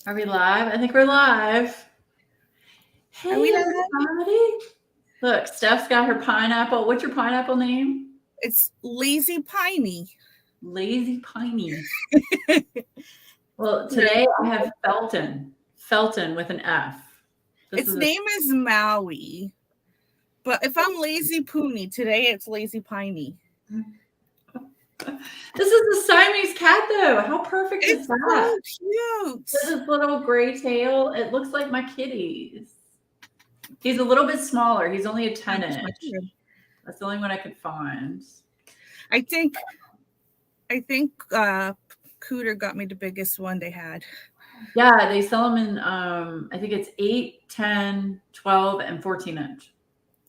Are we live? I think we're live. Hey, Are we live? everybody. Look, Steph's got her pineapple. What's your pineapple name? It's Lazy Piney. Lazy Piney. Well, today I have Felton. Felton with an F. Its name is Maui. But if I'm Lazy Poonie, today it's Lazy Piney. This is a Siamese cat, though. How perfect is that? So cute. This little gray tail. It looks like my kitty's. He's a little bit smaller. He's only a 10-inch. That's the only one I could find. I think Cooter got me the biggest one they had. Yeah, they sell them in, I think it's 8, 10, 12, and 14-inch.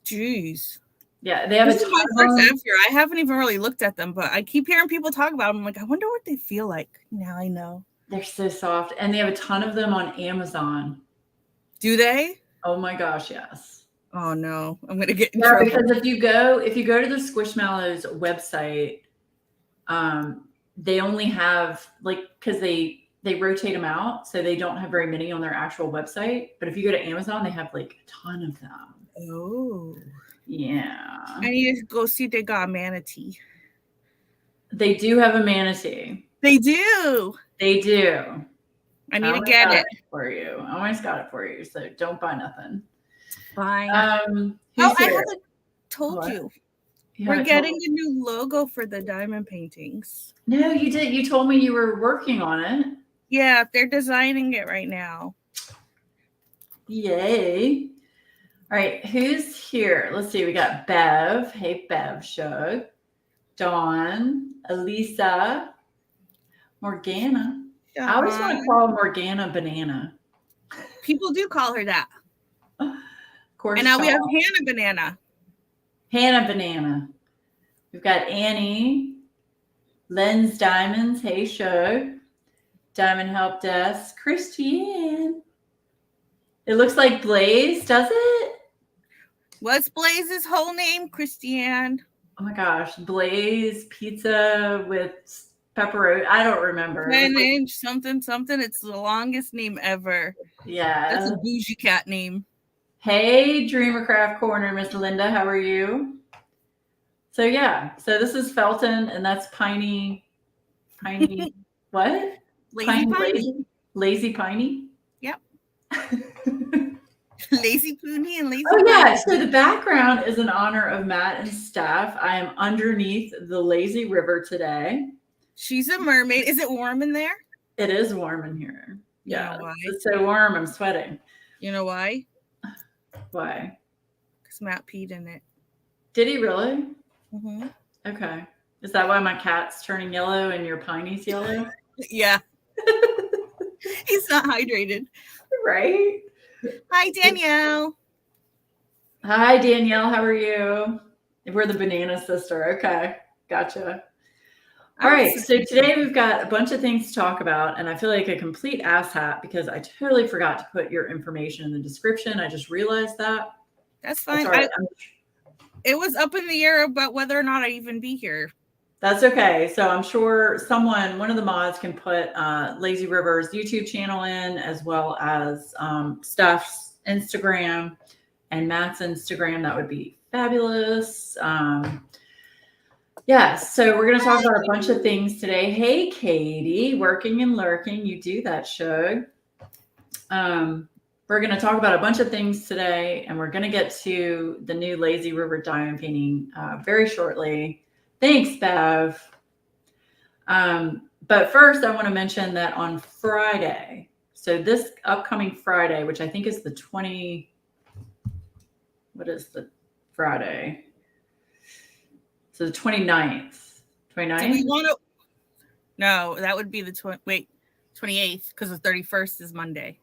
Jeez. Yeah, they have this is my first after. I haven't even really looked at them, but I keep hearing people talk about them. I'm like, I wonder what they feel like. Now I know. They're so soft. And they have a ton of them on Amazon. Do they? Oh my gosh, yes. Oh no, I'm gonna get in trouble. Because if you go to the Squishmallows website, they only have because they rotate them out, so they don't have very many on their actual website. But if you go to Amazon, they have a ton of them. Oh. Yeah. I need to go see if they got a manatee. They do have a manatee. They do. They do. I need to get it for you. I always got it for you, so don't buy nothing. Fine. I haven't told you. We're getting a new logo for the diamond paintings. No, you did. You told me you were working on it. Yeah, they're designing it right now. Yay. All right, who's here? Let's see. We got Bev. Hey, Bev, Shug. Dawn, Elisa, Morgana. I always want to call Morgana Banana. People do call her that. Of course. And now we have Hannah Banana. Hannah Banana. We've got Annie, Lens Diamonds. Hey, Shug. Diamond Help Desk. Christiane. It looks like Blaze, does it? What's Blaze's whole name, Christiane? Oh my gosh, Blaze Pizza with pepperoni. I don't remember. 10-inch something. It's the longest name ever. Yeah. That's a bougie cat name. Hey, Dreamercraft Corner, Miss Linda. How are you? So yeah. So this is Felton, and that's Piney. What? Lazy Piney? Yep. Lazy Poonie and Lazy Oh, yeah. So the background is in honor of Matt and Steph. I am underneath the lazy river today. She's a mermaid. Is it warm in there? It is warm in here. Yeah. You know why? It's so warm. I'm sweating. You know why? Why? Because Matt peed in it. Did he really? Mm-hmm. Okay. Is that why my cat's turning yellow and your Piney's yellow? Yeah. He's not hydrated. Right? Hi, Danielle. Hi, Danielle. How are you? We're the banana sister. Okay. Gotcha. All right. So today we've got a bunch of things to talk about, and I feel like a complete asshat because I totally forgot to put your information in the description. I just realized that. That's fine. It was up in the air about whether or not I'd even be here. That's okay. So I'm sure one of the mods can put Lazy River's YouTube channel in, as well as Steph's Instagram and Matt's Instagram. That would be fabulous. Yeah, so we're going to talk about a bunch of things today. Hey, Katie, working and lurking. You do that, Shug. We're going to talk about a bunch of things today, and we're going to get to the new Lazy River diamond painting very shortly. Thanks, Bev. But first, I want to mention that on Friday, so this upcoming Friday, which I think is the 20, what is the Friday? So the 29th. 29th? Do we want to? No, that would be the 28th, because the 31st is Monday.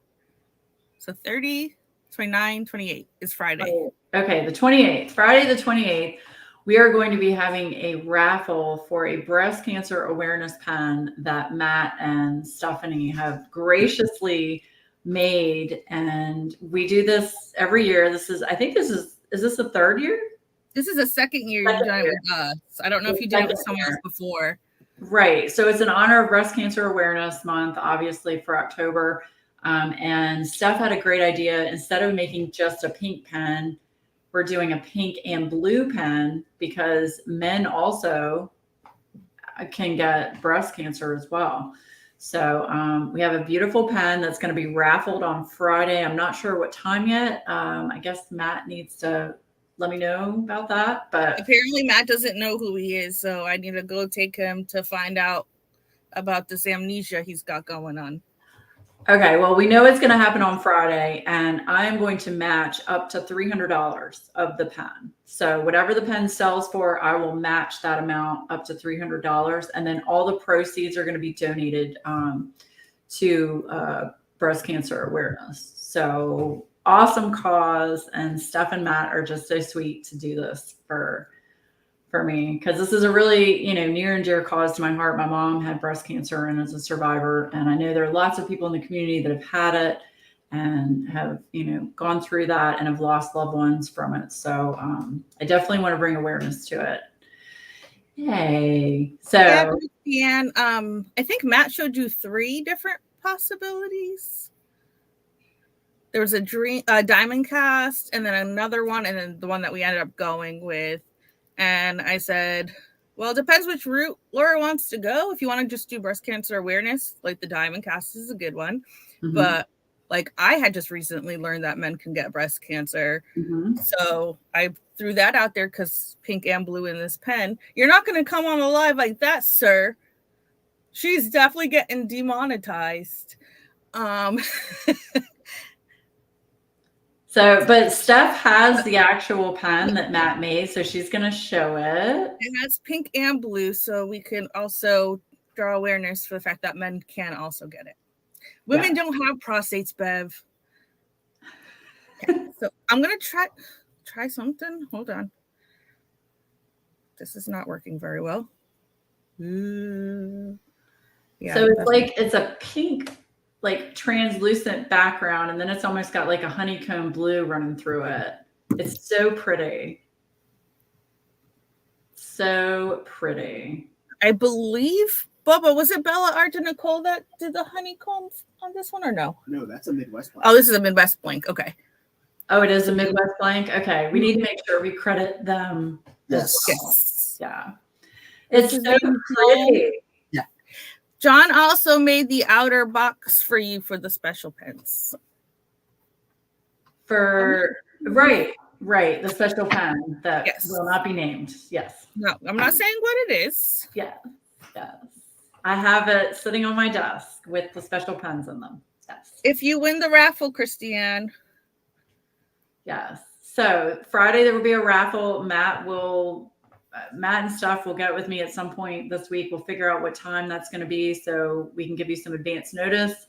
So 30, 29, 28 is Friday. Okay, the 28th. Friday the 28th. We are going to be having a raffle for a breast cancer awareness pen that Matt and Stephanie have graciously made. And we do this every year. Is this the third year? This is the second year you've done it with us. I don't know if you did it with someone else before. Right. So it's in honor of Breast Cancer Awareness Month, obviously, for October. And Steph had a great idea. Instead of making just a pink pen, we're doing a pink and blue pen because men also can get breast cancer as well. So we have a beautiful pen that's going to be raffled on Friday. I'm not sure what time yet. I guess Matt needs to let me know about that. But apparently Matt doesn't know who he is, so I need to go take him to find out about this amnesia he's got going on. Okay, well, we know it's going to happen on Friday, and I'm going to match up to $300 of the pen. So whatever the pen sells for, I will match that amount up to $300, and then all the proceeds are going to be donated to breast cancer awareness. So awesome cause, and Steph and Matt are just so sweet to do this for me, because this is a really, near and dear cause to my heart. My mom had breast cancer and is a survivor, and I know there are lots of people in the community that have had it and have gone through that and have lost loved ones from it. So I definitely want to bring awareness to it. Yay. So yeah, and I think Matt showed you 3 different possibilities. There was a diamond cast, and then another one, and then the one that we ended up going with. And I said, well, it depends which route Laura wants to go. If you want to just do breast cancer awareness, like the diamond cast is a good one. Mm-hmm. But like I had just recently learned that men can get breast cancer. Mm-hmm. So I threw that out there because pink and blue in this pen. You're not going to come on a live like that, sir. She's definitely getting demonetized. So, but Steph has the actual pen that Matt made, so she's going to show it. It has pink and blue, so we can also draw awareness for the fact that men can also get it. Women don't have prostates, Bev. Okay, so I'm going to try something. Hold on. This is not working very well. Yeah, so it's a pink, like translucent background, and then it's almost got like a honeycomb blue running through it. It's so pretty. So pretty. I believe, Bubba, was it Bella Art and Nicole that did the honeycomb on this one or no? No, that's a Midwest blank. Oh, this is a Midwest blank. Okay. Oh, it is a Midwest blank? Okay. We need to make sure we credit them. Yes. Yes. Yeah. It's so pretty. Yeah. John also made the outer box for you for the special pens. Right. The special pen that will not be named. Yes. No, I'm not saying what it is. Yes. I have it sitting on my desk with the special pens in them. Yes. If you win the raffle, Christiane. Yes. So Friday there will be a raffle. Matt and Steph will get with me at some point this week. We'll figure out what time that's going to be so we can give you some advance notice.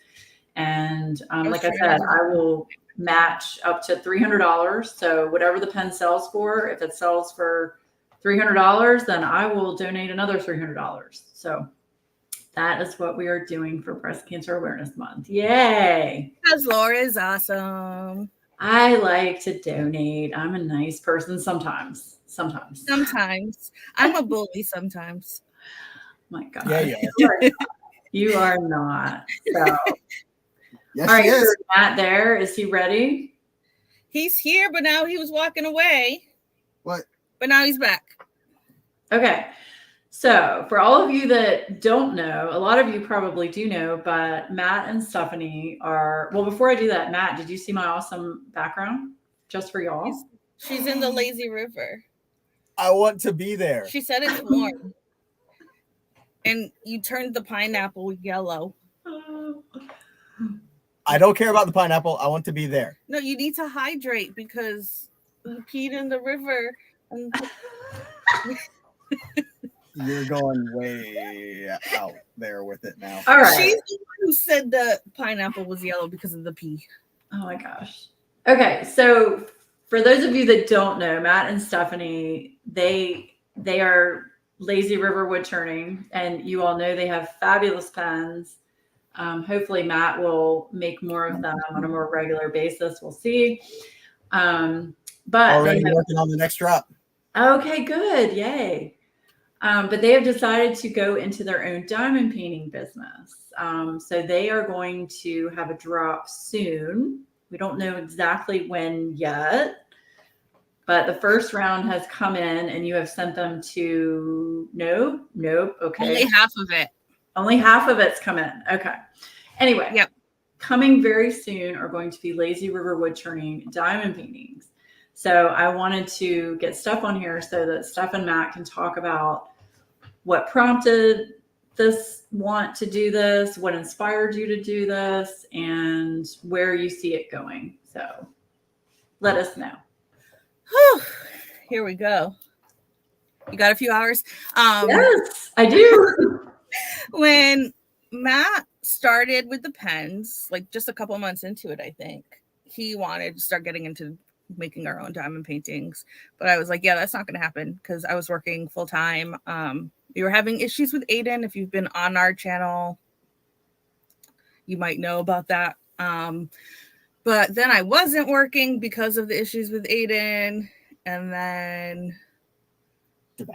And like I said, I will match up to $300. So whatever the pen sells for, if it sells for $300, then I will donate another $300. So that is what we are doing for Breast Cancer Awareness Month. Yay! Because Laura is awesome. I like to donate. I'm a nice person sometimes. I'm a bully sometimes. My God. Yeah. You are not. So. Yes, all right, is. So Matt there. Is he ready? He's here, but now he was walking away. What? But now he's back. Okay. So for all of you that don't know, a lot of you probably do know, but Matt and Stephanie are, well, before I do that, Matt, did you see my awesome background just for y'all? She's in the lazy river. I want to be there. She said it's warm. And you turned the pineapple yellow. I don't care about the pineapple. I want to be there. No, you need to hydrate because you peed in the river. And You're going way out there with it now. All right. She's the one who said the pineapple was yellow because of the pee. Oh my gosh. Okay, so for those of you that don't know, Matt and Stephanie, they are Lazy River Woodturning, and you all know they have fabulous pens. Hopefully Matt will make more of them on a more regular basis. We'll see. But already working on the next drop. Okay, good. Yay. But they have decided to go into their own diamond painting business. So they are going to have a drop soon. We don't know exactly when yet, but the first round has come in and you have sent them to nope. Okay. Only half of it. Only half of it's come in. Okay. Anyway. Yep. Coming very soon are going to be Lazy River Woodturning diamond paintings. So I wanted to get Steph on here so that Steph and Matt can talk about what prompted this want to do this, what inspired you to do this, and where you see it going. So let us know. Whew. Here we go. You got a few hours? Yes, I do. When Matt started with the pens, like just a couple months into it, I think he wanted to start getting into making our own diamond paintings. But I was like, yeah, that's not going to happen because I was working full time. We were having issues with Aiden. If you've been on our channel, you might know about that. But then I wasn't working because of the issues with Aiden. And then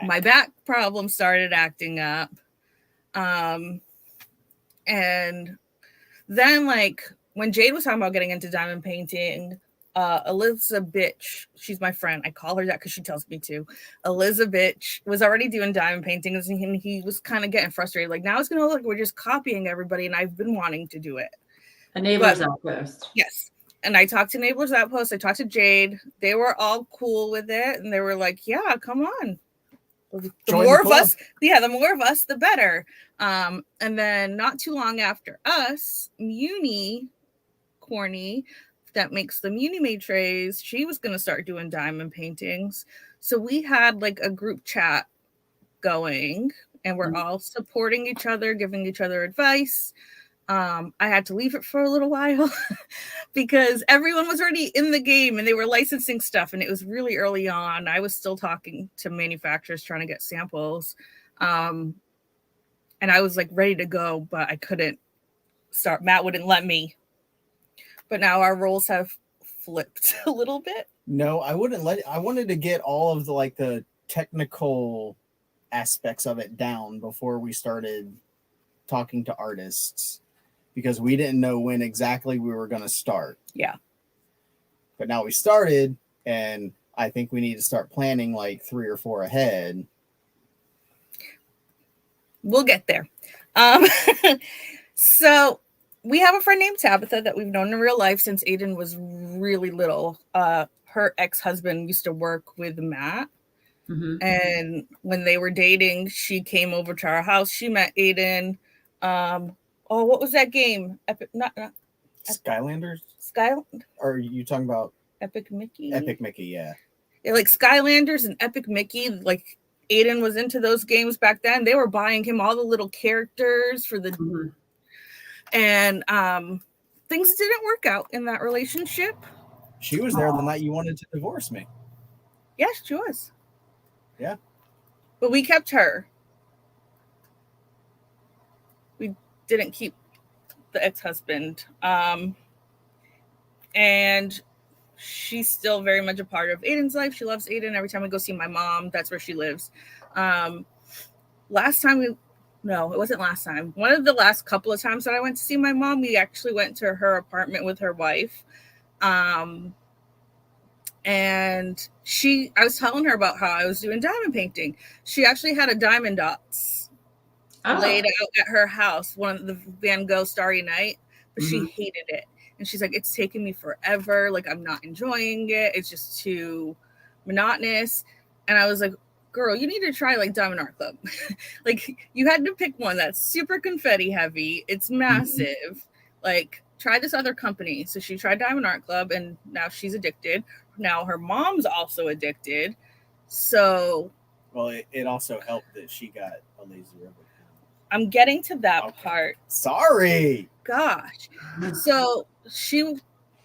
my back problem started acting up. And then, like, when Jade was talking about getting into diamond painting, Elizabeth, she's my friend. I call her that because she tells me to. Elizabeth was already doing diamond paintings, and he was kind of getting frustrated. Like, now it's going to look like we're just copying everybody, and I've been wanting to do it. A Neighbor's Outpost. Yes. And I talked to Neighbor's Outpost. I talked to Jade. They were all cool with it, and they were like, yeah, come on. The more of us, the better. And then not too long after us, Muni Corny, that makes the Muni Made trays, she was going to start doing diamond paintings. So we had like a group chat going, and we're all supporting each other, giving each other advice. I had to leave it for a little while because everyone was already in the game and they were licensing stuff, and it was really early on. I was still talking to manufacturers trying to get samples, and I was like ready to go, but I couldn't start. Matt wouldn't let me. But now our roles have flipped a little bit. No, I wouldn't let it. I wanted to get all of the technical aspects of it down before we started talking to artists, because we didn't know when exactly we were going to start. Yeah. But now we started, and I think we need to start planning like 3 or 4 ahead. We'll get there. So we have a friend named Tabitha that we've known in real life since Aiden was really little. Her ex-husband used to work with Matt. Mm-hmm. And when they were dating, she came over to our house. She met Aiden. What was that game? Skylanders? Or are you talking about Epic Mickey? Epic Mickey, yeah. Like Skylanders and Epic Mickey. Like Aiden was into those games back then. They were buying him all the little characters for the... Mm-hmm. And things didn't work out in that relationship. She was there the night you wanted to divorce me. Yes, she was. Yeah. But we kept her. We didn't keep the ex-husband. And she's still very much a part of Aiden's life. She loves Aiden. Every time we go see my mom, that's where she lives. No, it wasn't last time. One of the last couple of times that I went to see my mom, we actually went to her apartment with her wife. And I was telling her about how I was doing diamond painting. She actually had a diamond dots laid out at her house, one of the Van Gogh Starry Night, but she hated it. And she's like, it's taken me forever. Like, I'm not enjoying it. It's just too monotonous. And I was like, girl, you need to try like Diamond Art Club. Like, you had to pick one that's super confetti heavy. It's massive. Like, try this other company. So she tried Diamond Art Club, and now she's addicted. Now her mom's also addicted. So, well, it also helped that she got a Lazy River. I'm getting to that part. Sorry. Gosh. So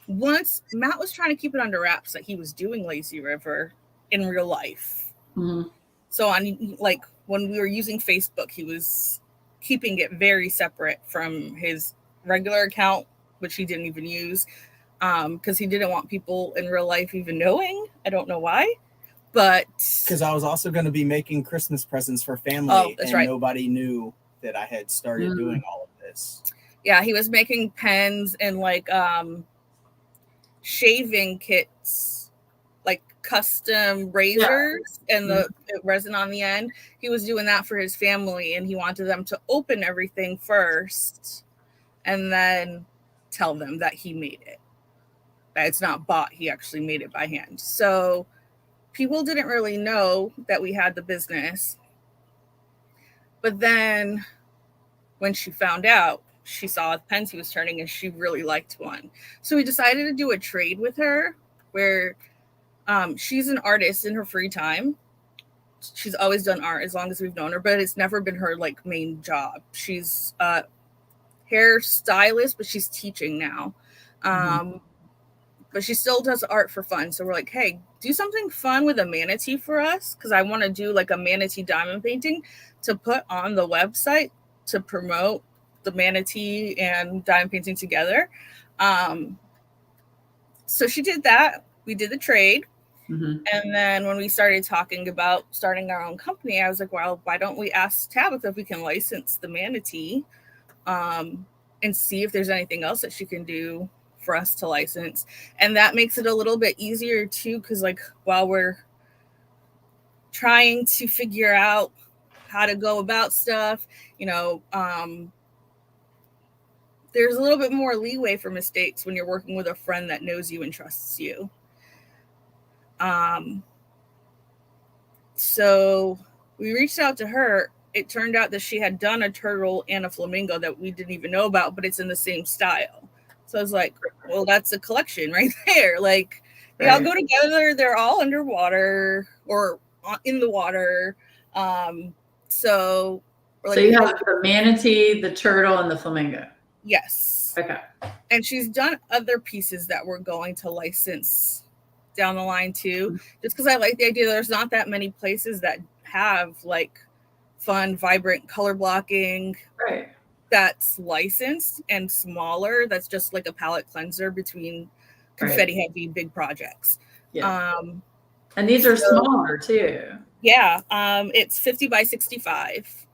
once Matt was trying to keep it under wraps that he was doing Lazy River in real life. Mm-hmm. So on, like, when we were using Facebook, he was keeping it very separate from his regular account, which he didn't even use, because he didn't want people in real life even knowing. I don't know why, But because I was also going to be making Christmas presents for family, that's and right. nobody knew that I had started doing all of this. Yeah, he was making pens and like shaving kits, like custom razors and the resin on the end. He was doing that for his family, and he wanted them to open everything first and then tell them that he made it. That it's not bought, he actually made it by hand. So people didn't really know that we had the business. But then when she found out, she saw the pens he was turning and she really liked one. So we decided to do a trade with her where she's an artist in her free time. She's always done art as long as we've known her, but it's never been her like main job. She's a hairstylist, but she's teaching now. But she still does art for fun. So we're like, hey, do something fun with a manatee for us, because I want to do like a manatee diamond painting to put on the website to promote the manatee and diamond painting together. So she did that. We did the trade. And then when we started talking about starting our own company, I was like, well, why don't we ask Tabitha if we can license the manatee and see if there's anything else that she can do for us to license. And that makes it a little bit easier too, because like while we're trying to figure out how to go about stuff, you know, there's a little bit more leeway for mistakes when you're working with a friend that knows you and trusts you. So we reached out to her. It turned out that she had done a turtle and a flamingo that we didn't even know about, but it's in the same style. So I was like, well, that's a collection right there. Like they all go together. They're all underwater or in the water. So like, you have the manatee, the turtle, and the flamingo. Yes. Okay. And she's done other pieces that we're going to license down the line too, just because I like the idea. There's not that many places that have like fun, vibrant color blocking. Right. That's licensed and smaller. That's just like a palette cleanser between confetti heavy big projects. Yeah. And these are smaller too. Yeah. It's 50 by 65.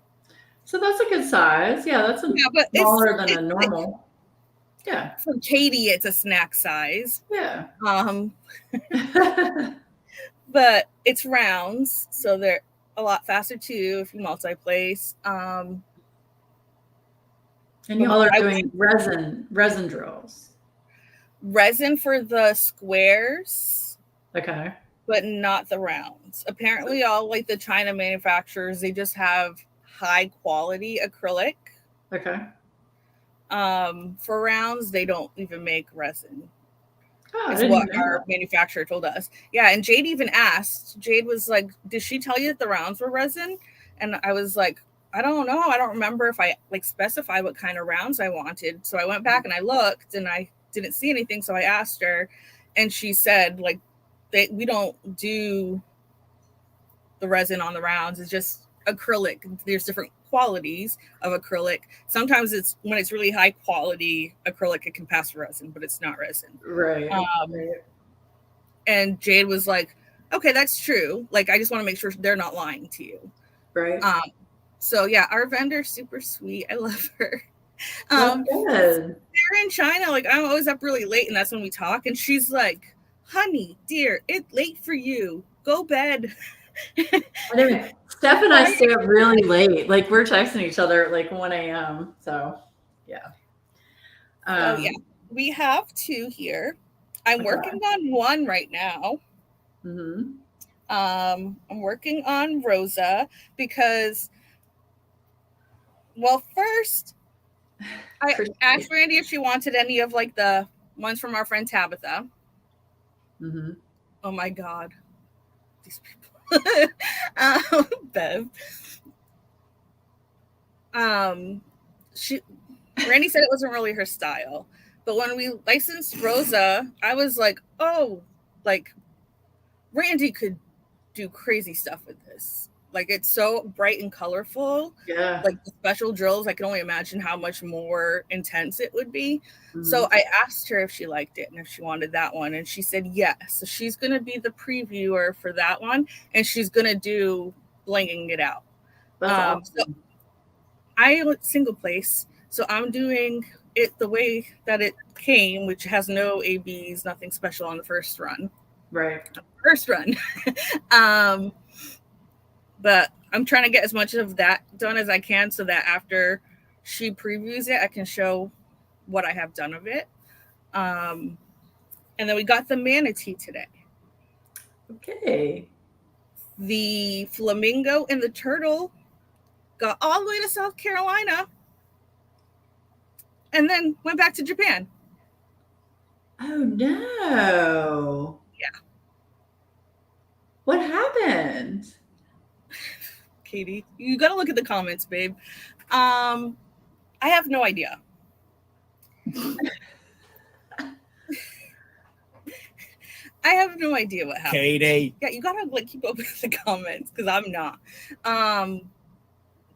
So that's a good size. Yeah, that's smaller than a normal. Yeah. For Katie, it's a snack size. Yeah. But it's rounds, so they're a lot faster too if you multi-place. And y'all are doing resin drills. Resin for the squares. Okay. But not the rounds. Apparently all like the China manufacturers, they just have high quality acrylic. Okay. For rounds, they don't even make resin. Oh, is what our manufacturer told us. Yeah, and Jade even asked. Jade was like, did she tell you that the rounds were resin? And I was like, I don't know. I don't remember if I like specified what kind of rounds I wanted. So I went back and I looked and I didn't see anything. So I asked her and she said like, we don't do the resin on the rounds. It's just acrylic. There's different qualities of acrylic. Sometimes it's when it's really high quality acrylic, it can pass for resin, but it's not resin. Right. And Jade was like, okay, that's true. Like, I just want to make sure they're not lying to you. Right. So yeah, our vendor's super sweet. I love her. Good. They're in China. Like, I'm always up really late, and that's when we talk. And she's like, honey, dear, it's late for you. Go bed. Steph and I stay up really late. Like we're texting each other at like 1 a.m. So yeah. So yeah, we have two here. I'm working on one right now. I'm working on Rosa because, well, first I asked Randy if she wanted any of like the ones from our friend Tabitha. Oh my God, these people. Bev. Randy said it wasn't really her style, but when we licensed Rosa, I was like, oh, like Randy could do crazy stuff with this. Like, it's so bright and colorful. Yeah. Like the special drills, I can only imagine how much more intense it would be. Mhm. So I asked her if she liked it and if she wanted that one, and she said yes. So she's going to be the previewer for that one, and she's going to do blinging it out. That's awesome. So I went single place, so I'm doing it the way that it came, which has no ABs, nothing special on the first run. Right. First run. But I'm trying to get as much of that done as I can so that after she previews it, I can show what I have done of it. And then we got the manatee today. Okay. The flamingo and the turtle got all the way to South Carolina and then went back to Japan. Oh no. Yeah. What happened? Katie, you got to look at the comments, babe. I have no idea. I have no idea what happened. Katie. Yeah, you gotta like keep up with the comments because I'm not.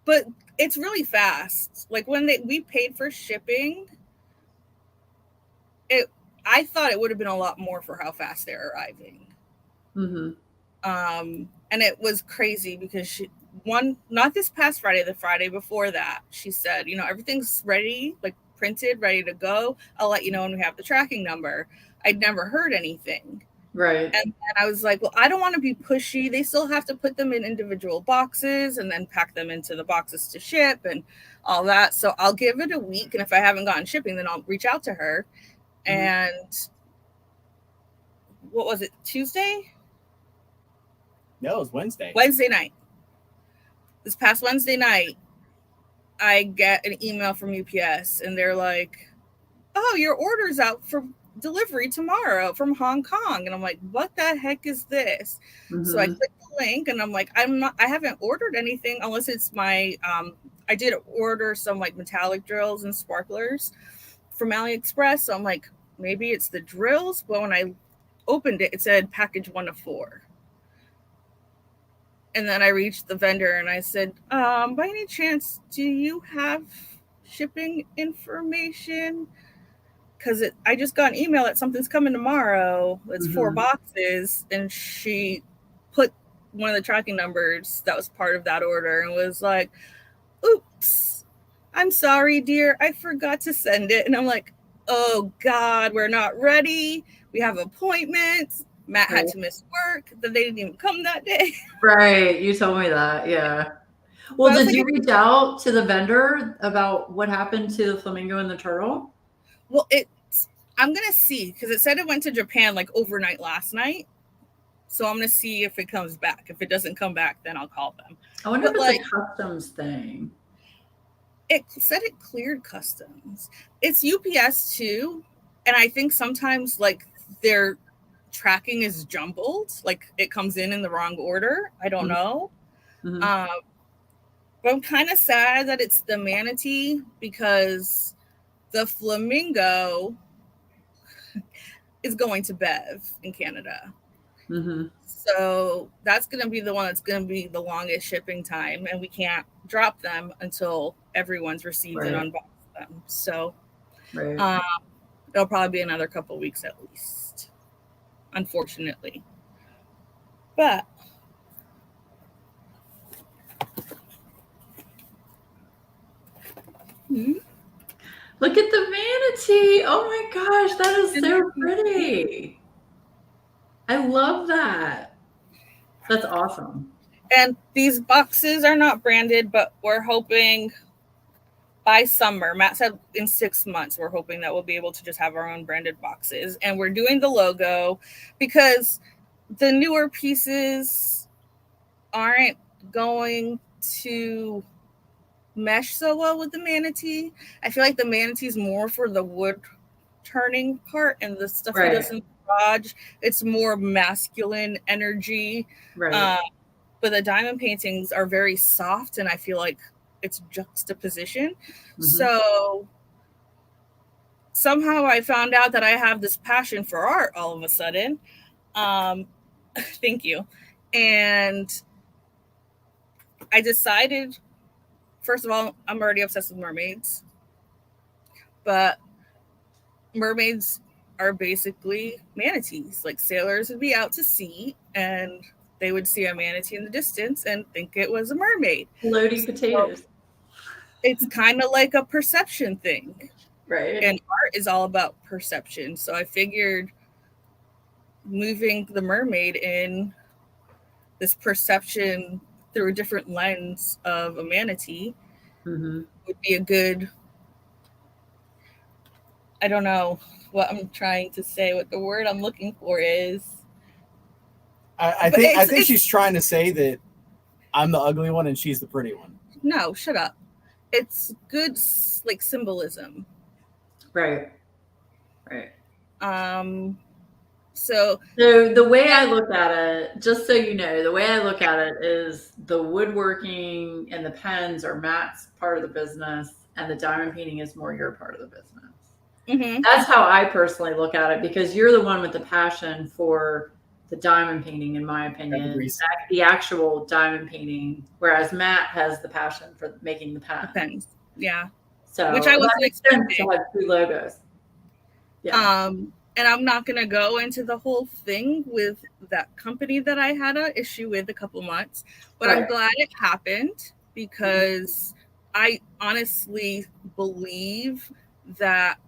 But it's really fast. Like when we paid for shipping, I thought it would have been a lot more for how fast they're arriving. Mm-hmm. And it was crazy because not this past Friday, the Friday before that, she said, everything's ready, like printed, ready to go. I'll let you know when we have the tracking number. I'd never heard anything. Right. And I was like, well, I don't want to be pushy. They still have to put them in individual boxes and then pack them into the boxes to ship and all that. So I'll give it a week. And if I haven't gotten shipping, then I'll reach out to her. Mm-hmm. And what was it? Tuesday? No, it was Wednesday. Wednesday night. This past Wednesday night, I get an email from UPS and they're like, oh, your order's out for delivery tomorrow from Hong Kong. And I'm like, what the heck is this? Mm-hmm. So I click the link and I'm like, I haven't ordered anything unless it's my, I did order some like metallic drills and sparklers from AliExpress. So I'm like, maybe it's the drills. But when I opened it, it said package 1 of 4. And then I reached the vendor and I said, by any chance, do you have shipping information? Because I just got an email that something's coming tomorrow. It's 4 boxes. And she put one of the tracking numbers that was part of that order and was like, oops, I'm sorry, dear. I forgot to send it. And I'm like, oh, God, we're not ready. We have appointments. Matt had to miss work. That they didn't even come that day. Right. You told me that. Yeah. Well, did you reach out to the vendor about what happened to the flamingo and the turtle? Well, I'm going to see because it said it went to Japan like overnight last night. So I'm going to see if it comes back. If it doesn't come back, then I'll call them. I wonder if it's a customs thing. It said it cleared customs. It's UPS too. And I think sometimes like their tracking is jumbled. Like it comes in the wrong order. I don't know. Mm-hmm. But I'm kind of sad that it's the manatee because the flamingo is going to Bev in Canada. Mm-hmm. So that's going to be the one that's going to be the longest shipping time. And we can't drop them until everyone's received and unboxed them. So it'll probably be another couple of weeks at least, unfortunately. But look at the manatee. Oh my gosh, that is so pretty. I love that. That's awesome. And these boxes are not branded, but we're hoping by summer, Matt said in 6 months, we're hoping that we'll be able to just have our own branded boxes. And we're doing the logo because the newer pieces aren't going to mesh so well with the manatee. I feel like the manatee is more for the wood turning part and the stuff he does in the garage. It's more masculine energy. Right. But the diamond paintings are very soft and I feel like it's juxtaposition. Mm-hmm. So somehow I found out that I have this passion for art all of a sudden. Thank you. And I decided, first of all, I'm already obsessed with mermaids, but mermaids are basically manatees. Like sailors would be out to sea and they would see a manatee in the distance and think it was a mermaid. Floaty potatoes. It's kind of like a perception thing. Right. And art is all about perception. So I figured moving the mermaid in this perception through a different lens of a manatee Mm-hmm. would be a good, I don't know what I'm trying to say, what the word I'm looking for is. I think she's trying to say that I'm the ugly one and she's the pretty one. No, shut up. It's good, like, symbolism. Right. So the way I look at it, just so you know, the way I look at it is the woodworking and the pens are Matt's part of the business, and the diamond painting is more your part of the business. Mm-hmm. That's how I personally look at it, because you're the one with the passion for the diamond painting, in my opinion, the actual diamond painting, whereas Matt has the passion for making the pens. Yeah. So which I wasn't expecting. To have two logos. Yeah. And I'm not going to go into the whole thing with that company that I had an issue with a couple months, but I'm glad it happened, because I honestly believe that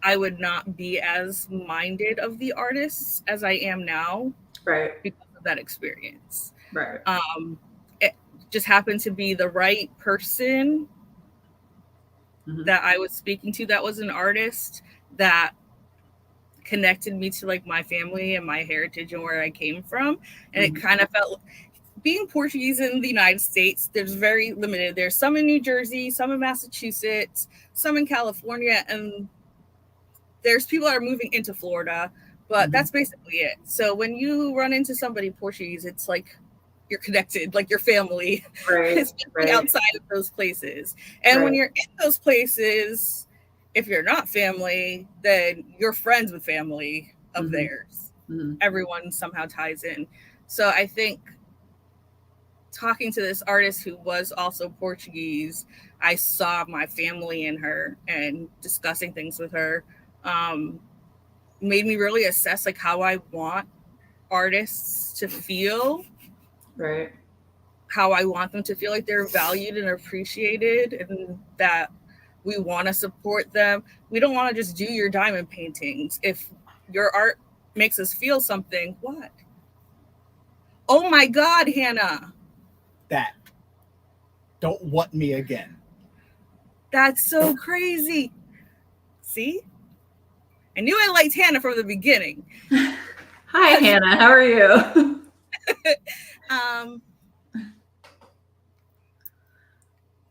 I would not be as minded of the artists as I am now, right, because of that experience. Right. It just happened to be the right person that I was speaking to that was an artist that connected me to like my family and my heritage and where I came from. And it kind of felt, being Portuguese in the United States, there's very limited. There's some in New Jersey, some in Massachusetts, some in California, and there's people that are moving into Florida, but that's basically it. So when you run into somebody Portuguese, it's like you're connected, like your family, especially outside of those places. And when you're in those places, if you're not family, then you're friends with family of theirs. Everyone somehow ties in. So I think talking to this artist who was also Portuguese, I saw my family in her, and discussing things with her made me really assess like how I want artists to feel. Right. How I want them to feel like they're valued and appreciated, and that we want to support them. We don't want to just do your diamond paintings. If your art makes us feel something, what? Oh my God, Hannah. That. Don't want me again. That's so crazy. See? I knew I liked Hannah from the beginning. Hi, Hannah. How are you?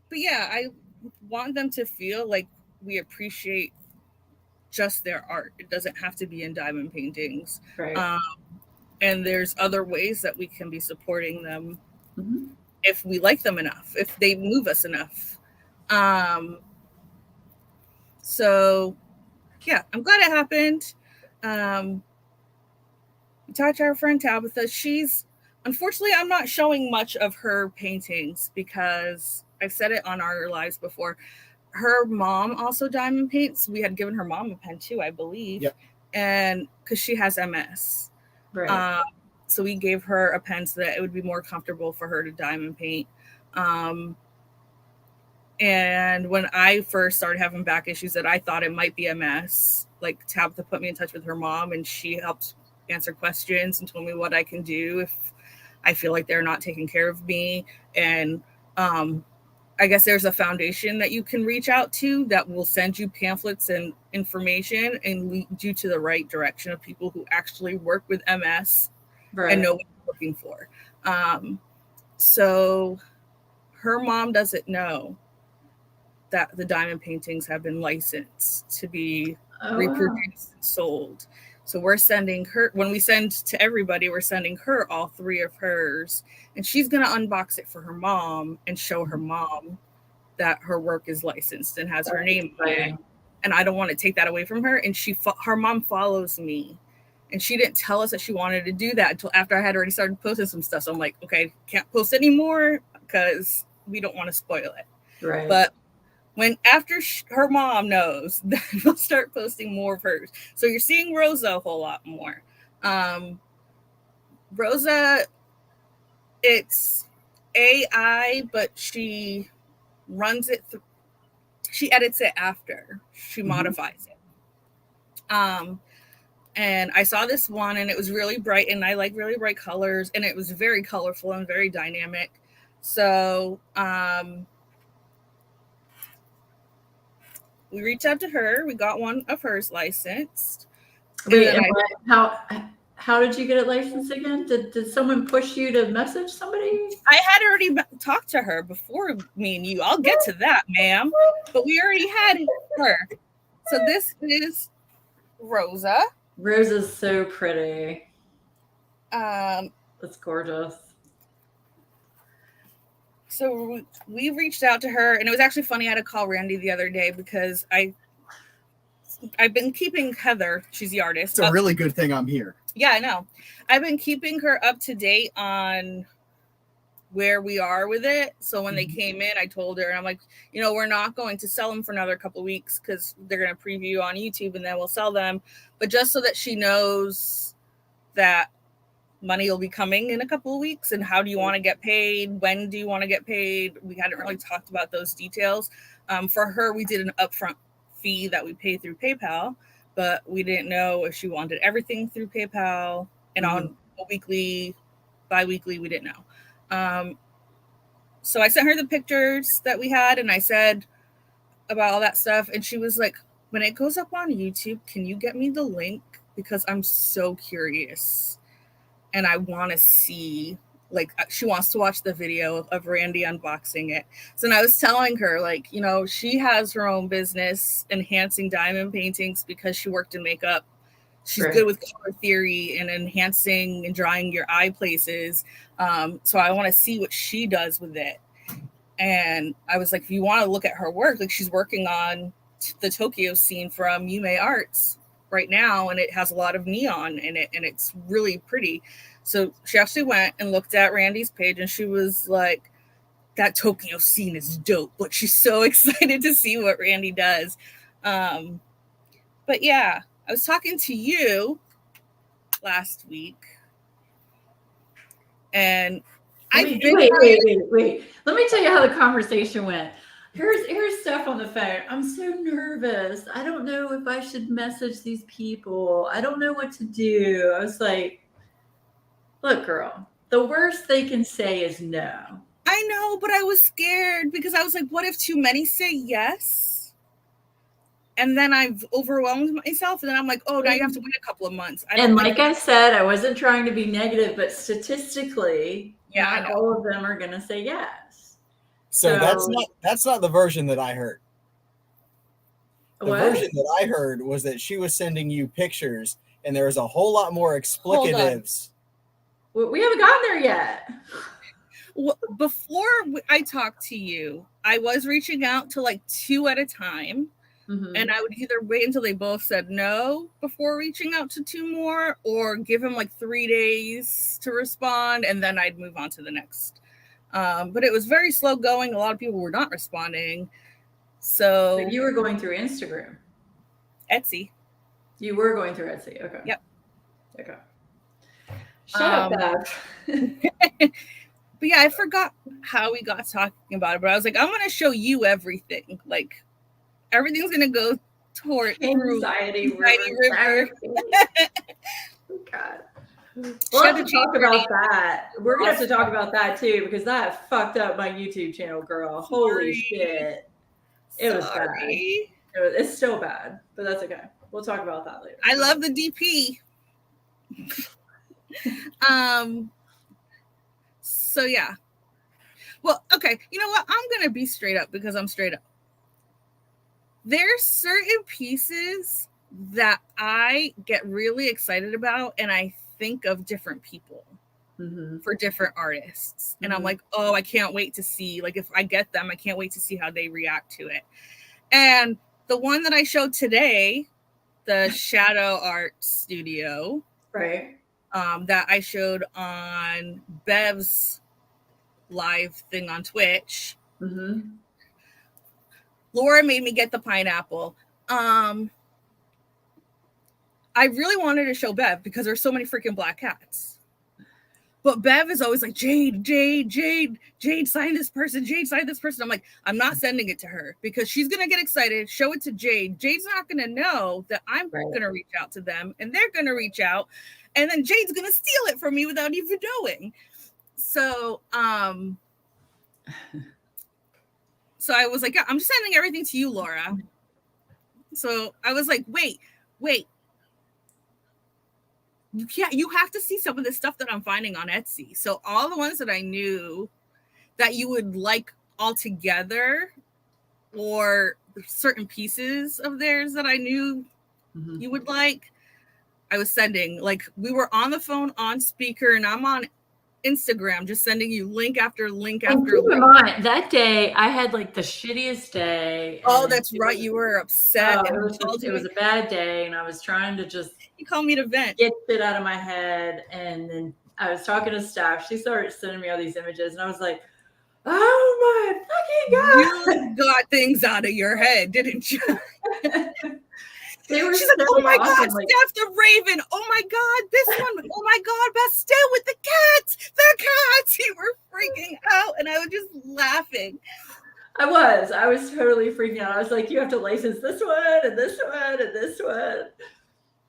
But yeah, I want them to feel like we appreciate just their art. It doesn't have to be in diamond paintings. Right. And there's other ways that we can be supporting them if we like them enough, if they move us enough. So yeah, I'm glad it happened. We talked to our friend Tabitha. Unfortunately, I'm not showing much of her paintings because I've said it on our lives before. Her mom also diamond paints. We had given her mom a pen too, I believe. Yep. And because she has MS. Right. So we gave her a pen so that it would be more comfortable for her to diamond paint. And when I first started having back issues that I thought it might be MS, like Tabitha put me in touch with her mom, and she helped answer questions and told me what I can do if I feel like they're not taking care of me. And I guess there's a foundation that you can reach out to that will send you pamphlets and information and lead you to the right direction of people who actually work with MS and know what you're looking for. So her mom doesn't know that the diamond paintings have been licensed to be reproduced and sold. So we're sending her, when we send to everybody, we're sending her all 3 of hers, and she's going to unbox it for her mom and show her mom that her work is licensed and has her name on it. And I don't want to take that away from her. And her mom follows me, and she didn't tell us that she wanted to do that until after I had already started posting some stuff. So I'm like, okay, can't post anymore because we don't want to spoil it. Right. But when after her mom knows, then we'll start posting more of hers. So you're seeing Rosa a whole lot more. Rosa, it's AI, but she runs it. She edits it after she modifies it. And I saw this one, and it was really bright, and I like really bright colors, and it was very colorful and very dynamic. So we reached out to her. We got one of hers licensed. Wait, how did you get it licensed again? Did someone push you to message somebody? I had already talked to her before me and you. I'll get to that, ma'am. But we already had her. So this is Rosa. Rosa's so pretty. That's gorgeous. So we reached out to her, and it was actually funny. I had to call Randy the other day because I've been keeping Heather, she's the artist. It's a really good thing I'm here. Yeah, I know. I've been keeping her up to date on where we are with it. So when they came in, I told her, and I'm like, we're not going to sell them for another couple of weeks because they're going to preview on YouTube and then we'll sell them. But just so that she knows that money will be coming in a couple of weeks, and how do you want to get paid? When do you want to get paid? We hadn't really talked about those details. For her, we did an upfront fee that we pay through PayPal, but we didn't know if she wanted everything through PayPal, and on a weekly, bi-weekly, we didn't know. So I sent her the pictures that we had, and I said about all that stuff, and she was like, when it goes up on YouTube, can you get me the link? Because I'm so curious and I want to see, like, she wants to watch the video of Randy unboxing it. So then I was telling her, like, she has her own business enhancing diamond paintings because she worked in makeup. She's good with color theory and enhancing and drawing your eye places. So I want to see what she does with it. And I was like, if you want to look at her work, like, she's working on the Tokyo scene from Yume Arts right now, and it has a lot of neon in it, and it's really pretty. So she actually went and looked at Randy's page, and she was like, that Tokyo scene is dope, but she's so excited to see what Randy does. But yeah, I was talking to you last week, and wait. Let me tell you how the conversation went. Here's Steph on the phone. I'm so nervous. I don't know if I should message these people. I don't know what to do. I was like, look, girl, the worst they can say is no. I know, but I was scared because I was like, what if too many say yes? And then I've overwhelmed myself. And then I'm like, oh, now you have to wait a couple of months. And like I said, I wasn't trying to be negative, but statistically, not all of them are going to say yes. So that's not the version that I heard. The version that I heard was that she was sending you pictures, and there was a whole lot more explicatives. We haven't gotten there yet. Before I talked to you, I was reaching out to like 2 at a time. And I would either wait until they both said no before reaching out to 2 more, or give them like 3 days to respond, and then I'd move on to the next. But it was very slow going. A lot of people were not responding. So but you were going through Instagram. Etsy. You were going through Etsy. Okay. Yep. Okay. Shut up, Beth. But yeah, I forgot how we got talking about it, but I was like, I'm going to show you everything. Like, everything's going to go toward Anxiety River. Oh, God. We'll have to talk about that. We're going to have to talk about that too, because that fucked up my YouTube channel, girl. Holy shit. It was bad. It's still bad, but that's okay. We'll talk about that later. I love the DP. So yeah. Well, okay. You know what? I'm going to be straight up because I'm straight up. There's certain pieces that I get really excited about, and I think of different people for different artists. And I'm like, oh, I can't wait to see, like, if I get them, I can't wait to see how they react to it. And the one that I showed today, the Shadow Art Studio, right? That I showed on Bev's live thing on Twitch. Mm-hmm. Laura made me get the pineapple. I really wanted to show Bev because there's so many freaking black cats. But Bev is always like, Jade, sign this person. Jade, sign this person. I'm like, I'm not sending it to her because she's going to get excited, show it to Jade. Jade's not going to know that I'm going to reach out to them, and they're going to reach out, and then Jade's going to steal it from me without even knowing. So, so I was like, yeah, I'm just sending everything to you, Laura. So I was like, wait. You have to see some of the stuff that I'm finding on Etsy. So all the ones that I knew that you would like all together, or certain pieces of theirs that I knew you would like, I was sending. Like, we were on the phone on speaker, and I'm on Instagram just sending you link after link after keep link. in mind, that day I had like the shittiest day. Oh, that's right. You were upset. It was a bad day, and I was trying to just call me to vent, get shit out of my head. And then I was talking to Steph. She started sending me all these images, and I was like, oh my fucking God. You got things out of your head, didn't you? They were She's like, oh my God, like, Steph the Raven. Oh my God, this one. Oh my God, Bastel with the cats. The cats. You were freaking out. And I was just laughing. I was totally freaking out. I was like, you have to license this one and this one and this one.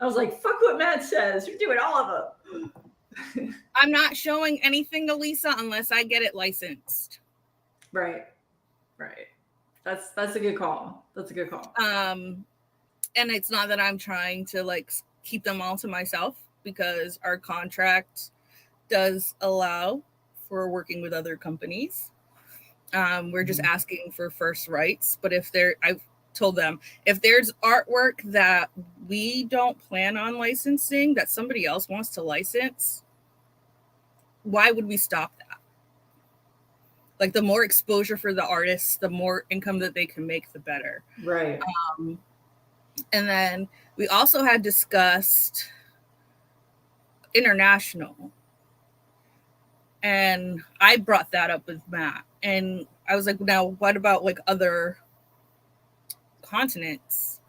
I was like, fuck what Matt says. You're doing all of them. I'm not showing anything to Lisa unless I get it licensed. Right. That's a good call. And it's not that I'm trying to like keep them all to myself, because our contract does allow for working with other companies. We're just asking for first rights. But I've told them, if there's artwork that we don't plan on licensing that somebody else wants to license, why would we stop that? Like, the more exposure for the artists, the more income that they can make, the better. Right. And then we also had discussed international. And I brought that up with Matt. And I was like, now what about like other continents?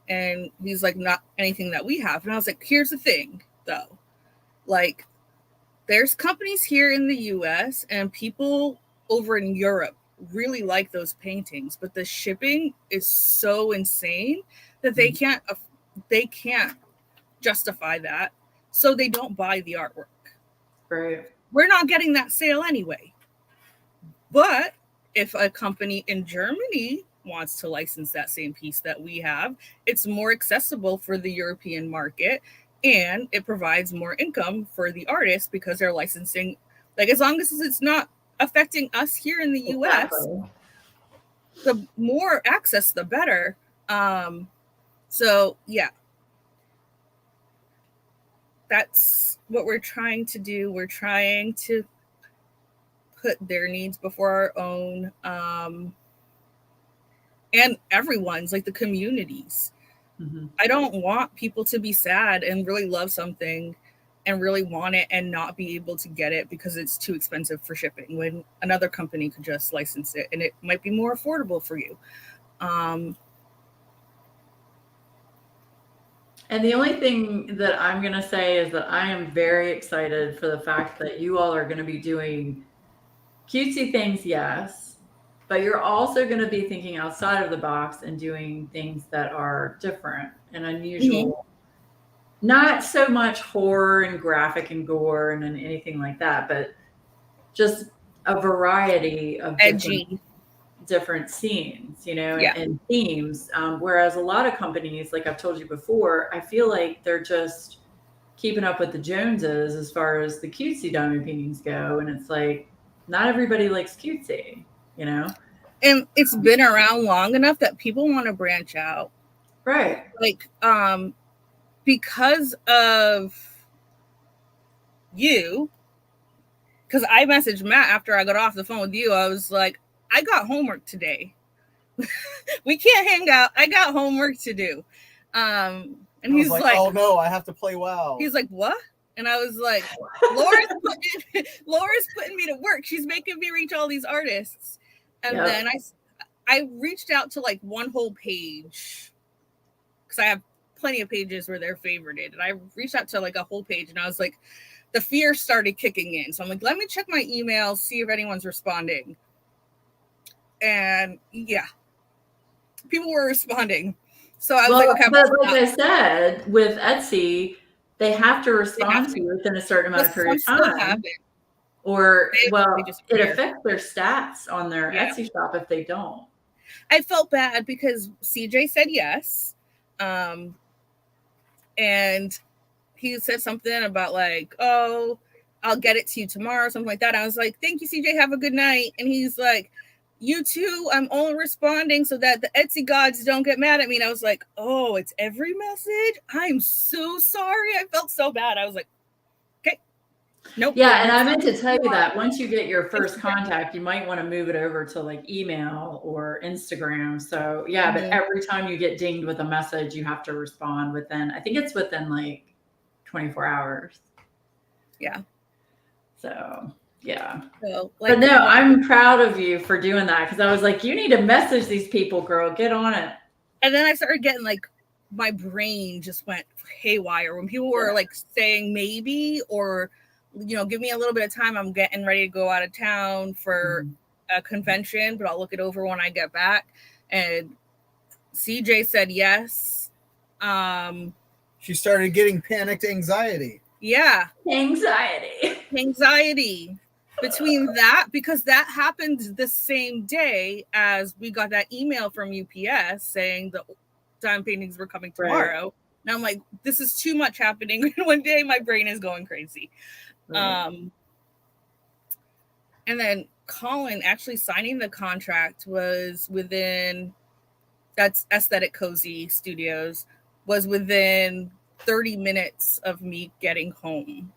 And he's like, not anything that we have. And I was like, here's the thing though. Like, there's companies here in the US and people over in Europe really like those paintings, but the shipping is so insane that they can't justify that, so they don't buy the artwork. Right. We're not getting that sale anyway. But if a company in Germany wants to license that same piece that we have, it's more accessible for the European market, and it provides more income for the artist because they're licensing, like, as long as it's not affecting us here in the US, the more access, the better. So yeah, that's what we're trying to do. We're trying to put their needs before our own, and everyone's, like the communities. I don't want people to be sad and really love something and really want it and not be able to get it because it's too expensive for shipping, when another company could just license it and it might be more affordable for you. And the only thing that I'm going to say is that I am very excited for the fact that you all are going to be doing cutesy things, yes, but you're also going to be thinking outside of the box and doing things that are different and unusual. Not so much horror and graphic and gore and anything like that, but just a variety of different scenes, you know, and themes. Whereas a lot of companies, like I've told you before, I feel like they're just keeping up with the Joneses as far as the cutesy diamond paintings go. And it's like, not everybody likes cutesy, you know? And it's been around long enough that people want to branch out. Right. Like, because of you, because I messaged Matt after I got off the phone with you, I was like, I got homework today. We can't hang out. I got homework to do. And he's like, oh no, I have to play WoW. He's like, what? And I was like, Laura's putting me to work. She's making me reach all these artists. And then I reached out to like one whole page because I have plenty of pages where they're favorited. And I reached out to like a whole page and I was like, the fear started kicking in. So I'm like, let me check my emails, see if anyone's responding. And yeah, people were responding. So I was like, okay. But like I said, with Etsy, they have to respond to you within a certain amount of period of time. Or, it affects their stats on their Etsy shop if they don't. I felt bad because CJ said yes. And he said something about like, oh, I'll get it to you tomorrow, something like that. I was like, thank you, CJ. Have a good night. And he's like, you too. I'm only responding so that the Etsy gods don't get mad at me. And I was like, oh, it's every message. I'm so sorry. I felt so bad. I was like, okay. Nope. Yeah, and I meant to tell you that once you get your first contact, you might want to move it over to like email or Instagram. So yeah, but every time you get dinged with a message, you have to respond within, I think it's within like 24 hours. Yeah. So yeah. So, but no, I'm proud of you for doing that because I was like, you need to message these people, girl. Get on it. And then I started getting like, my brain just went haywire when people were like saying maybe or, you know, give me a little bit of time. I'm getting ready to go out of town for a convention, but I'll look it over when I get back. And CJ said yes. She started getting panicked anxiety. Yeah. Anxiety. Between that, because that happened the same day as we got that email from UPS saying the diamond paintings were coming tomorrow. Right. And I'm like, this is too much happening. One day my brain is going crazy. Right. And then Colin actually signing the contract was within, that's Aesthetic Cozy Studios, was within 30 minutes of me getting home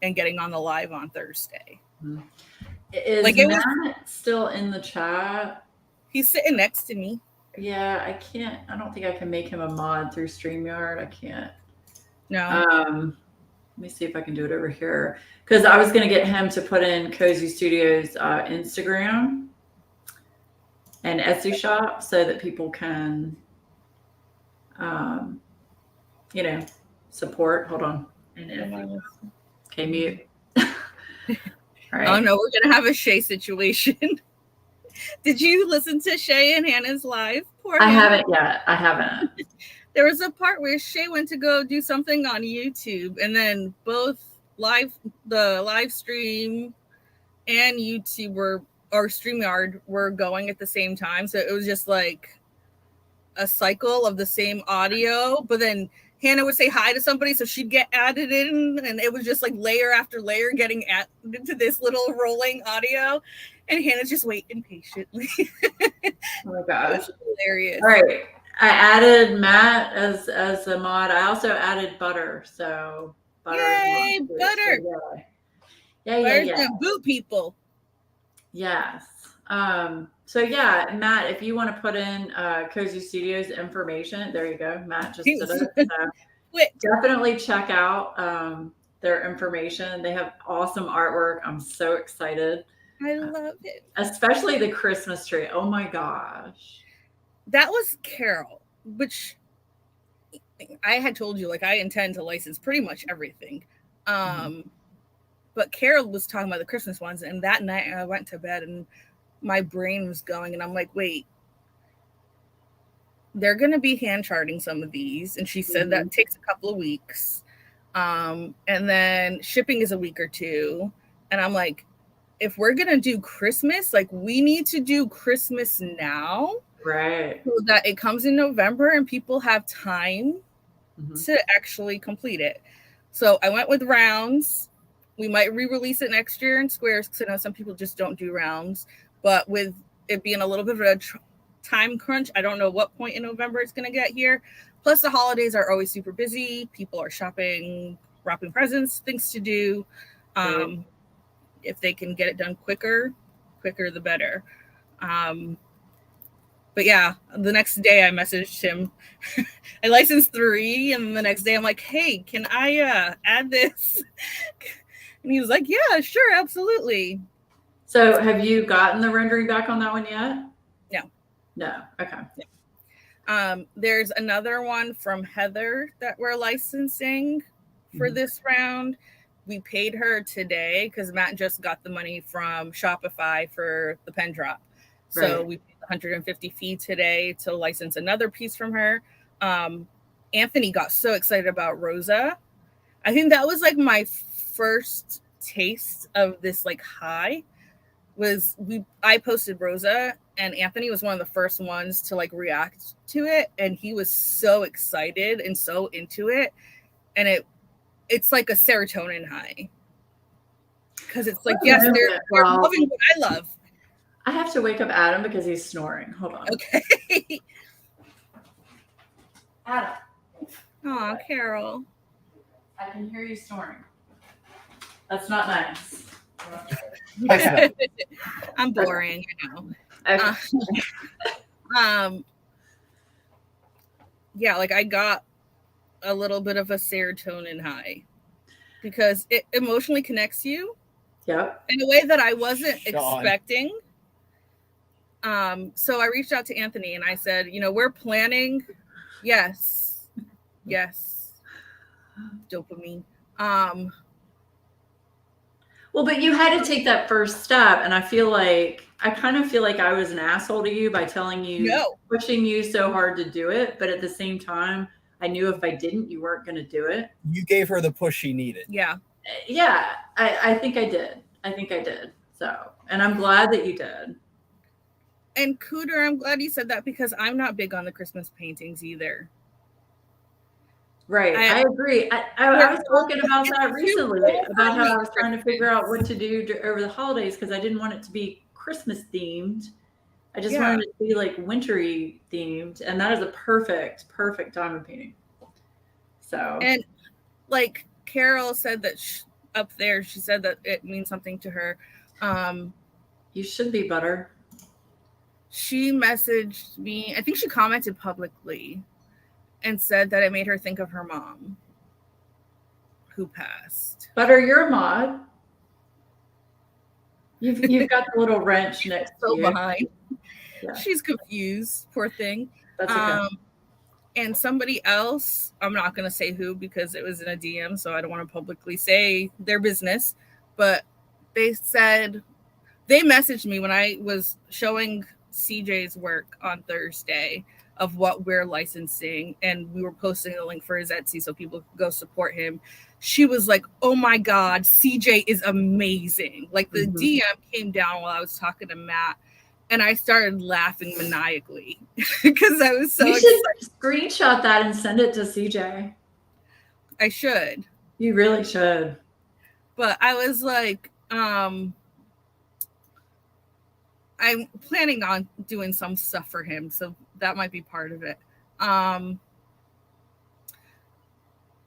and getting on the live on Thursday. Is like Matt still in the chat? He's sitting next to me. Yeah, I don't think I can make him a mod through StreamYard. I can't. No. Let me see if I can do it over here. Because I was going to get him to put in Cozy Studios Instagram and Etsy shop so that people can, you know, support. Hold on. Okay, mute. Right. Oh no, we're gonna have a Shay situation. Did you listen to Shay and Hannah's live? I haven't yet. I haven't. There was a part where Shay went to go do something on YouTube, and then both the live stream and YouTube or StreamYard were going at the same time. So it was just like a cycle of the same audio, but then Hannah would say hi to somebody, so she'd get added in, and it was just like layer after layer getting added to this little rolling audio, and Hannah's just waiting patiently. Oh my gosh, hilarious! All right, I added Matt as a mod. I also added Butter, so Butter. Yay, Butter! So yeah. Boot people. Yes. So yeah, Matt, if you want to put in Cozy Studios information, there you go. Matt just did it. So definitely check out their information. They have awesome artwork. I'm so excited. I love it. Especially the Christmas tree. Oh my gosh. That was Carol, which I had told you, like I intend to license pretty much everything. But Carol was talking about the Christmas ones, and that night I went to bed and my brain was going, and I'm like, wait, they're going to be hand charting some of these. And she said that takes a couple of weeks. And then shipping is a week or two. And I'm like, if we're going to do Christmas, like we need to do Christmas now. Right. So that it comes in November and people have time to actually complete it. So I went with rounds. We might re-release it next year in squares because I know some people just don't do rounds. But with it being a little bit of a time crunch, I don't know what point in November it's going to get here. Plus, the holidays are always super busy. People are shopping, wrapping presents, things to do. If they can get it done quicker the better. But yeah, the next day I messaged him. I licensed 3, and the next day I'm like, hey, can I add this? And he was like, yeah, sure, absolutely. So have you gotten the rendering back on that one yet? No. Okay. There's another one from Heather that we're licensing for this round. We paid her today because Matt just got the money from Shopify for the pen drop. So Right. we paid 150 fee today to license another piece from her. Anthony got so excited about Rosa. I think that was like my first taste of this like high. I posted Rosa, and Anthony was one of the first ones to like react to it, and he was so excited and so into it, and it's like a serotonin high because it's like, yes, they're loving what I love. I have to wake up Adam because he's snoring. Hold on. Okay. Adam. Aw, Carol. I can hear you snoring. That's not nice. I'm boring, you know. Okay. Yeah, like I got a little bit of a serotonin high because it emotionally connects you. Yep. In a way that I wasn't expecting. So I reached out to Anthony and I said, we're planning. Yes. Dopamine. Well, but you had to take that first step, and I kind of feel like I was an asshole to you by telling you, pushing you so hard to do it. But at the same time, I knew if I didn't, you weren't going to do it. You gave her the push she needed. Yeah. Yeah, I think I did. So, and I'm glad that you did. And Cooter, I'm glad you said that because I'm not big on the Christmas paintings either. Right. I agree. I was talking about that recently, about how I was trying to figure out what to do over the holidays because I didn't want it to be Christmas themed. I just wanted it to be like wintry themed. And that is a perfect diamond painting. So. And like Carol said that up there, she said that it means something to her. You should be, Butter. She messaged me. I think she commented publicly and said that it made her think of her mom who passed. Butter, you're a mod. You've got the little wrench next to you. Behind. Yeah. She's confused, poor thing. That's okay. And somebody else, I'm not going to say who because it was in a DM, so I don't want to publicly say their business, but they messaged me when I was showing CJ's work on Thursday of what we're licensing, and we were posting a link for his Etsy so people could go support him. She was like, oh my God, CJ is amazing. Like the DM came down while I was talking to Matt, and I started laughing maniacally because I was so excited. You should screenshot that and send it to CJ. I should. You really should. But I was like, I'm planning on doing some stuff for him, so that might be part of it. I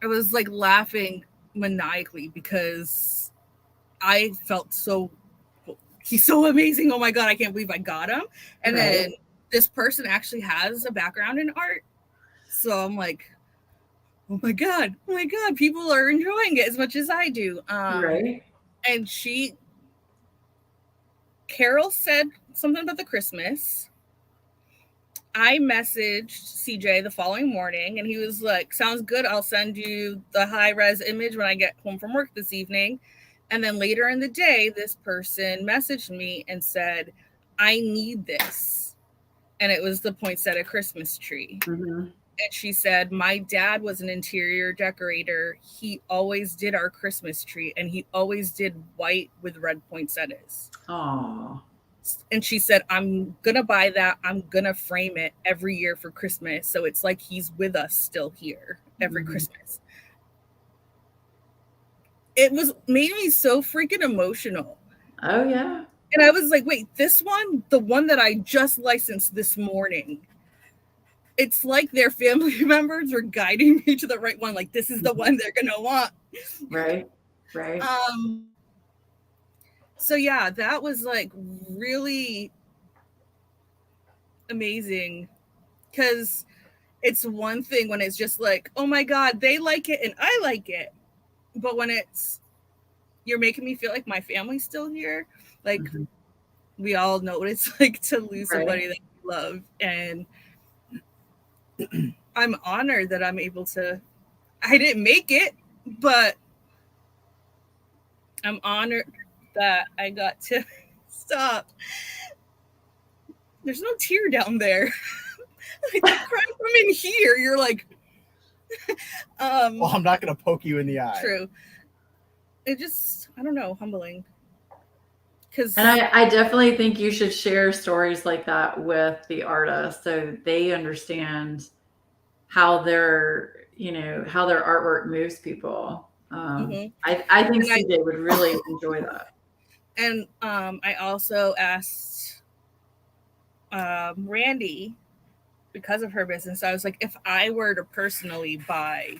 was like laughing maniacally because I felt he's so amazing. Oh my God, I can't believe I got him. And then this person actually has a background in art. So I'm like, oh my God, people are enjoying it as much as I do. And Carol said something about the Christmas. I messaged CJ the following morning and he was like, sounds good. I'll send you the high res image when I get home from work this evening. And then later in the day, this person messaged me and said, I need this. And it was the poinsettia Christmas tree. And she said, my dad was an interior decorator. He always did our Christmas tree and he always did white with red poinsettias. Aww. And she said, I'm going to buy that. I'm going to frame it every year for Christmas. So it's like he's with us still here every Christmas. It made me so freaking emotional. Oh, yeah. And I was like, wait, this one, the one that I just licensed this morning, it's like their family members were guiding me to the right one. Like, this is the one they're going to want. Right. So yeah, that was like really amazing because it's one thing when it's just like, oh my God, they like it and I like it. But when it's, you're making me feel like my family's still here, like we all know what it's like to lose somebody that you love. And I'm honored that I'm able to, I didn't make it, but I'm honored that I got to stop. There's no tear down there. Like, cry from in here. You're like, well, I'm not gonna poke you in the eye. True. It just, I don't know, humbling. And I definitely think you should share stories like that with the artists so they understand how their, you know, how their artwork moves people. I think CJ would really enjoy that. And I also asked Randy, because of her business, I was like, if I were to personally buy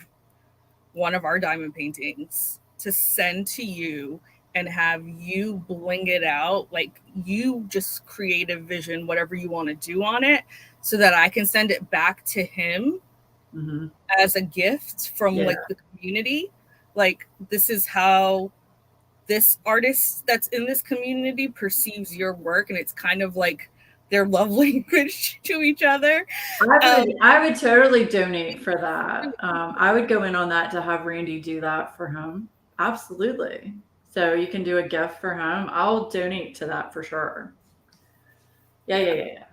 one of our diamond paintings to send to you and have you bling it out, like you just create a vision, whatever you want to do on it, so that I can send it back to him as a gift from like the community. Like, this is how this artist that's in this community perceives your work, and it's kind of like their love language to each other. I would totally donate for that. I would go in on that to have Randy do that for him. Absolutely. So you can do a gift for him. I'll donate to that for sure. Yeah.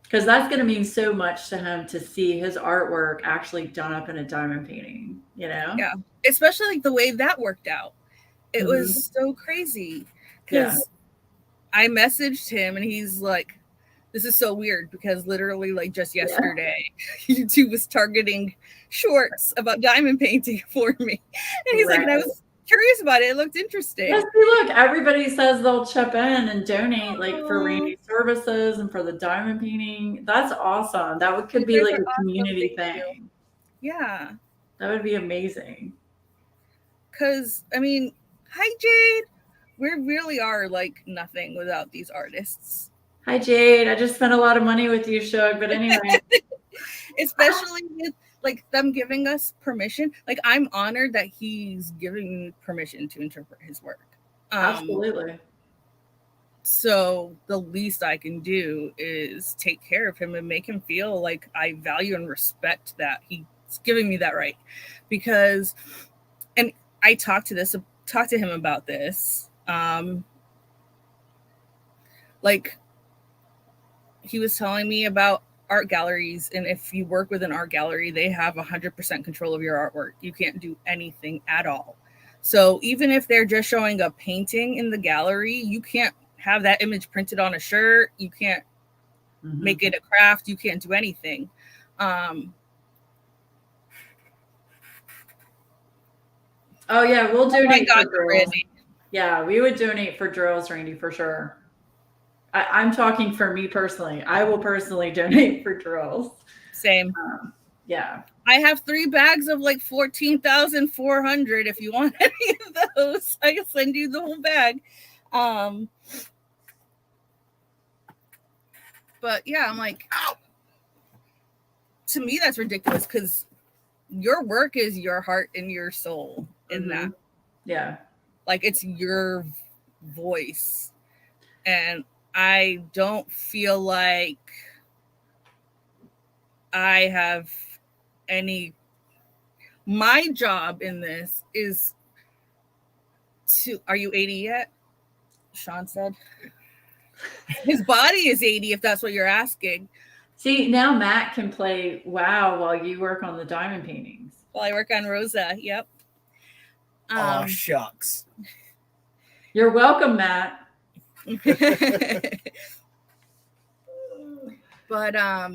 Because that's going to mean so much to him to see his artwork actually done up in a diamond painting, you know? Yeah. Especially like the way that worked out. It was so crazy. Because I messaged him and he's like, this is so weird because literally like just yesterday, YouTube was targeting shorts about diamond painting for me. And he's like, and I was curious about it. It looked interesting. Yes, look, everybody says they'll chip in and donate like for Randy's services and for the diamond painting. That's awesome. That could be like a community thing. Yeah. That would be amazing. Because, I mean, hi, Jade. We really are like nothing without these artists. Hi, Jade. I just spent a lot of money with you, Shug. But anyway. Especially with like them giving us permission. Like, I'm honored that he's giving me permission to interpret his work. Absolutely. So the least I can do is take care of him and make him feel like I value and respect that he's giving me that right. Because, and I talked to him about this. Like, he was telling me about art galleries, and if you work with an art gallery, they have 100% control of your artwork. You can't do anything at all. So even if they're just showing a painting in the gallery, you can't have that image printed on a shirt. You can't make it a craft. You can't do anything. Oh yeah, we'll donate for drills. Yeah, we would donate for drills, Randy, for sure. I'm talking for me personally. I will personally donate for drills. Same. Yeah. I have 3 bags of like 14,400. If you want any of those, I can send you the whole bag. But yeah, I'm like, ow. To me, that's ridiculous because your work is your heart and your soul in that. Yeah. Like, it's your voice. And I don't feel like I have any. My job in this is to. Are you 80 yet? Sean said. His body is 80, if that's what you're asking. See, now Matt can play WoW while you work on the diamond paintings. While I work on Rosa, yep. Oh, shucks. You're welcome, Matt. But I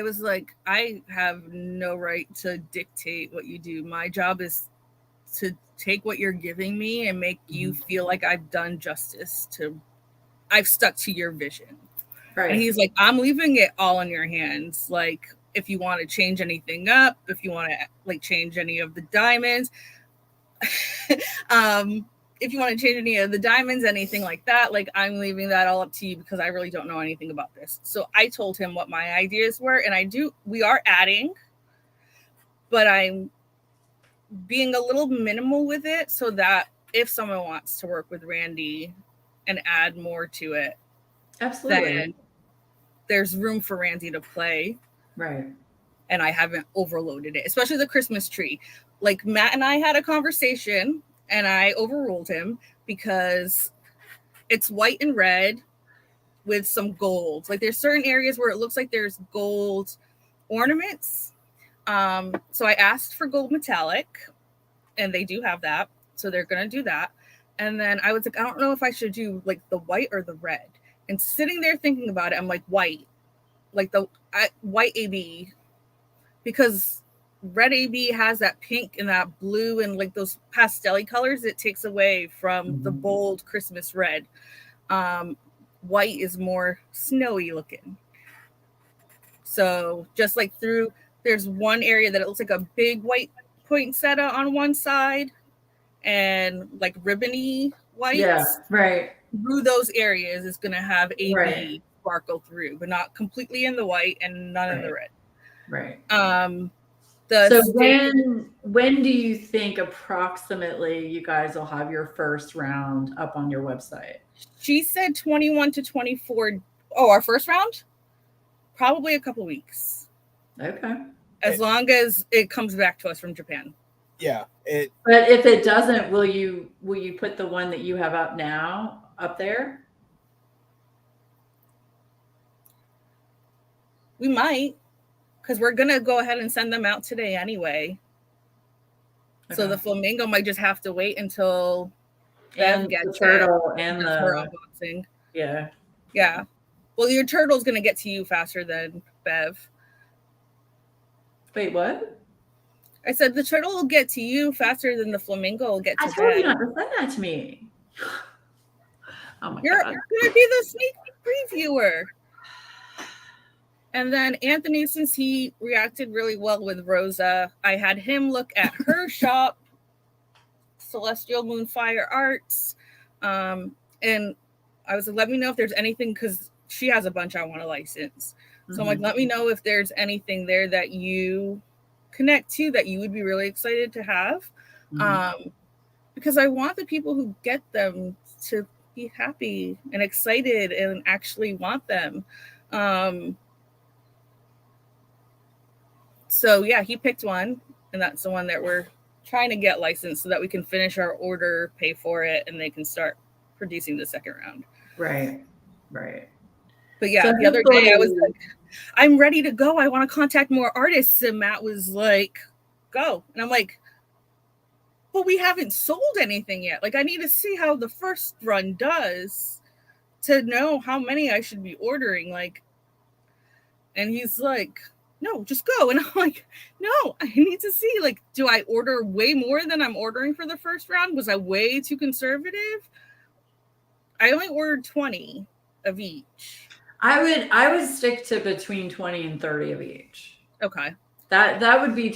was like, I have no right to dictate what you do. My job is to take what you're giving me and make you feel like I've done justice to, I've stuck to your vision. Right. And he's like, I'm leaving it all in your hands. Like, if you want to change anything up, if you want to like change any of the diamonds, if you want to change any of the diamonds, anything like that, like I'm leaving that all up to you because I really don't know anything about this. So I told him what my ideas were, and we are adding, but I'm being a little minimal with it so that if someone wants to work with Randy and add more to it, Absolutely. then there's room for Randy to play. Right. And I haven't overloaded it, especially the Christmas tree. Like Matt and I had a conversation and I overruled him because it's white and red with some gold. Like there's certain areas where it looks like there's gold ornaments. So I asked for gold metallic and they do have that. So they're going to do that. And then I was like, I don't know if I should do like the white or the red. And sitting there thinking about it, I'm like white, like the white AB, because red AB has that pink and that blue and like those pastel colors. It takes away from the bold Christmas red. White is more snowy looking. So just like there's one area that it looks like a big white poinsettia on one side and like ribbony whites. Yeah, right. Through those areas is going to have AB Right. sparkle through, but not completely in the white and none in the red. Right. So when do you think approximately you guys will have your first round up on your website? She said 21 to 24. Oh, our first round? Probably a couple weeks. Okay. As long as it comes back to us from Japan. Yeah. But if it doesn't, will you put the one that you have up now up there? We might, because we're going to go ahead and send them out today anyway. Okay. So the flamingo might just have to wait until Bev gets the turtle and her unboxing. Yeah. Yeah. Well, your turtle's going to get to you faster than Bev. Wait, what? I said the turtle will get to you faster than the flamingo will get to Bev. I told you not to send that to me. Oh my God. You're going to be the sneak previewer. And then Anthony, since he reacted really well with Rosa, I had him look at her shop, Celestial Moonfire Arts. And I was like, let me know if there's anything, because she has a bunch I want to license. So I'm like, let me know if there's anything there that you connect to that you would be really excited to have. Because I want the people who get them to be happy and excited and actually want them. So yeah, he picked one, and that's the one that we're trying to get licensed so that we can finish our order, pay for it, and they can start producing the second round. Right. But yeah, so the other day I was like, I'm ready to go. I want to contact more artists. And Matt was like, go. And I'm like, but we haven't sold anything yet. Like, I need to see how the first run does to know how many I should be ordering. Like, and he's like, no, just go. And I'm like, no, I need to see, like, do I order way more than I'm ordering for the first round? Was I way too conservative? I only ordered 20 of each. I would stick to between 20 and 30 of each. Okay. That would be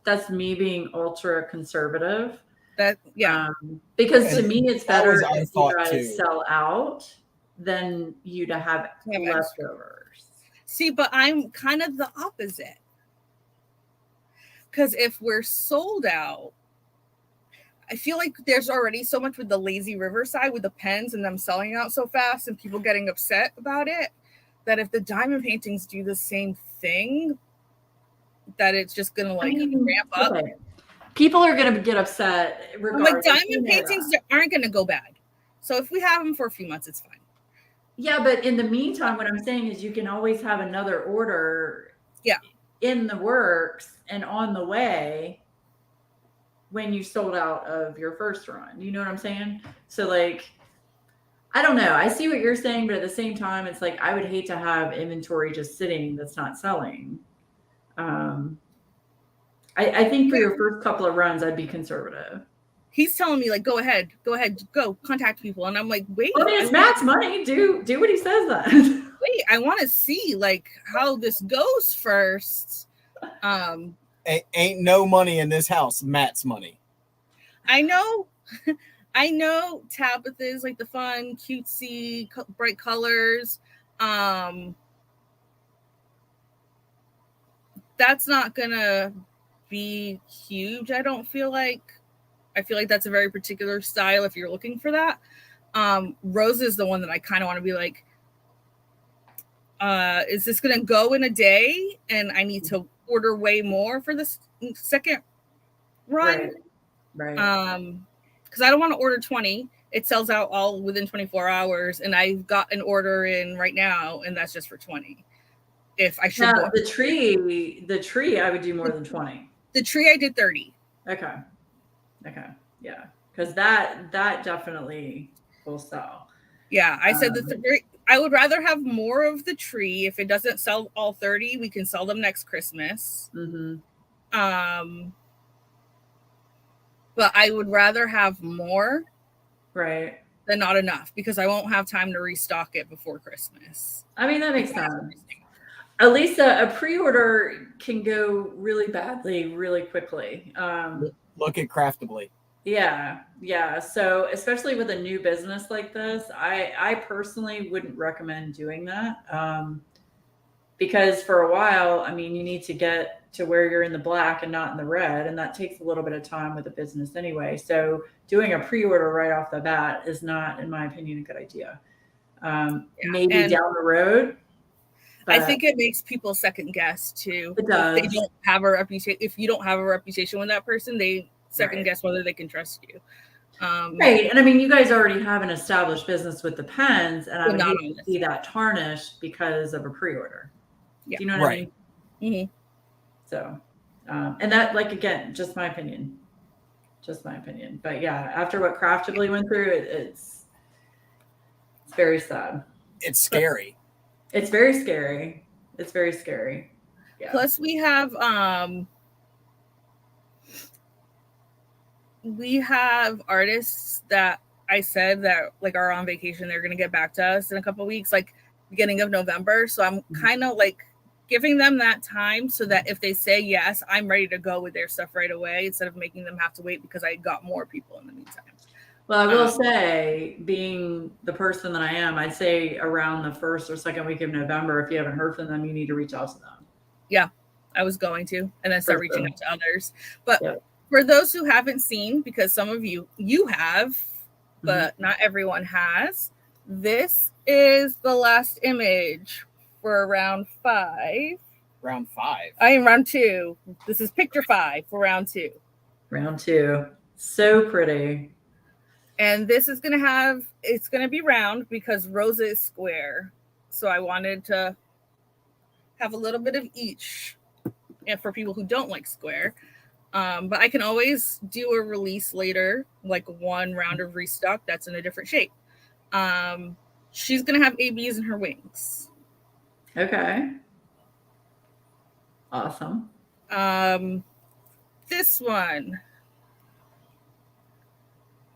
that's me being ultra conservative. Because to me it's better if you guys sell out than you to have leftovers. See, but I'm kind of the opposite. Because if we're sold out, I feel like there's already so much with the lazy riverside with the pens and them selling out so fast and people getting upset about it, that if the diamond paintings do the same thing, that it's just going to ramp up. Okay. People are going to get upset regardless. Like diamond paintings aren't going to go bad. So if we have them for a few months, it's fine. Yeah, but in the meantime, what I'm saying is you can always have another order in the works and on the way when you sold out of your first run. You know what I'm saying? So like, I don't know. I see what you're saying, but at the same time, it's like, I would hate to have inventory just sitting that's not selling. I think for your first couple of runs, I'd be conservative. He's telling me like, go ahead, go contact people. And I'm like, wait. I mean, it's Matt's money. Do what he says then. Wait, I want to see like how this goes first. Ain't no money in this house. Matt's money. I know. I know Tabitha is like the fun, cutesy, bright colors. That's not gonna be huge. I don't feel like. I feel like that's a very particular style if you're looking for that. Rose is the one that I kind of want to be like, is this gonna go in a day? And I need to order way more for this second run. Right. Because I don't want to order 20. It sells out all within 24 hours, and I've got an order in right now, and that's just for 20. If I should now, the tree, I would do more than 20. The tree I did 30. Okay. Yeah. Because that definitely will sell. Yeah, I said that I would rather have more of the tree. If it doesn't sell all 30, we can sell them next Christmas. But I would rather have more, right, than not enough, because I won't have time to restock it before Christmas. I mean, that makes sense. At least a pre-order can go really badly really quickly. Look at Craftably. Yeah. So especially with a new business like this, I personally wouldn't recommend doing that, because for a while, I mean, you need to get to where you're in the black and not in the red, and that takes a little bit of time with a business anyway. So doing a pre-order right off the bat is not, in my opinion, a good idea. Maybe down the road. I think it makes people second guess too. It does. If they don't have a reputation, if you don't have a reputation with that person, they second guess whether they can trust you. Right. And I mean, you guys already have an established business with the pens, and I would hate to see that tarnished because of a pre-order. Yeah. Do you know what I mean? Mm-hmm. So, and that, like, again, just my opinion. But yeah, after what Craftably went through, it's very sad. It's scary. It's very scary. Yeah. Plus we have artists that I said that like are on vacation. They're going to get back to us in a couple of weeks, like beginning of November. So I'm kind of like giving them that time so that if they say yes, I'm ready to go with their stuff right away instead of making them have to wait because I got more people in the meantime. Well, I will say, being the person that I am, I'd say around the first or second week of November, if you haven't heard from them, you need to reach out to them. Yeah, I was going to, and then start reaching out to others. But for those who haven't seen, because some of you have, but not everyone has, this is the last image for round 5. Round 5. I am round 2. This is picture 5 for round 2. Round 2. So pretty. And this is going to it's going to be round because Rosa is square. So I wanted to have a little bit of each, and for people who don't like square. But I can always do a release later, like one round of restock that's in a different shape. She's going to have ABs in her wings. Okay. Awesome. This one,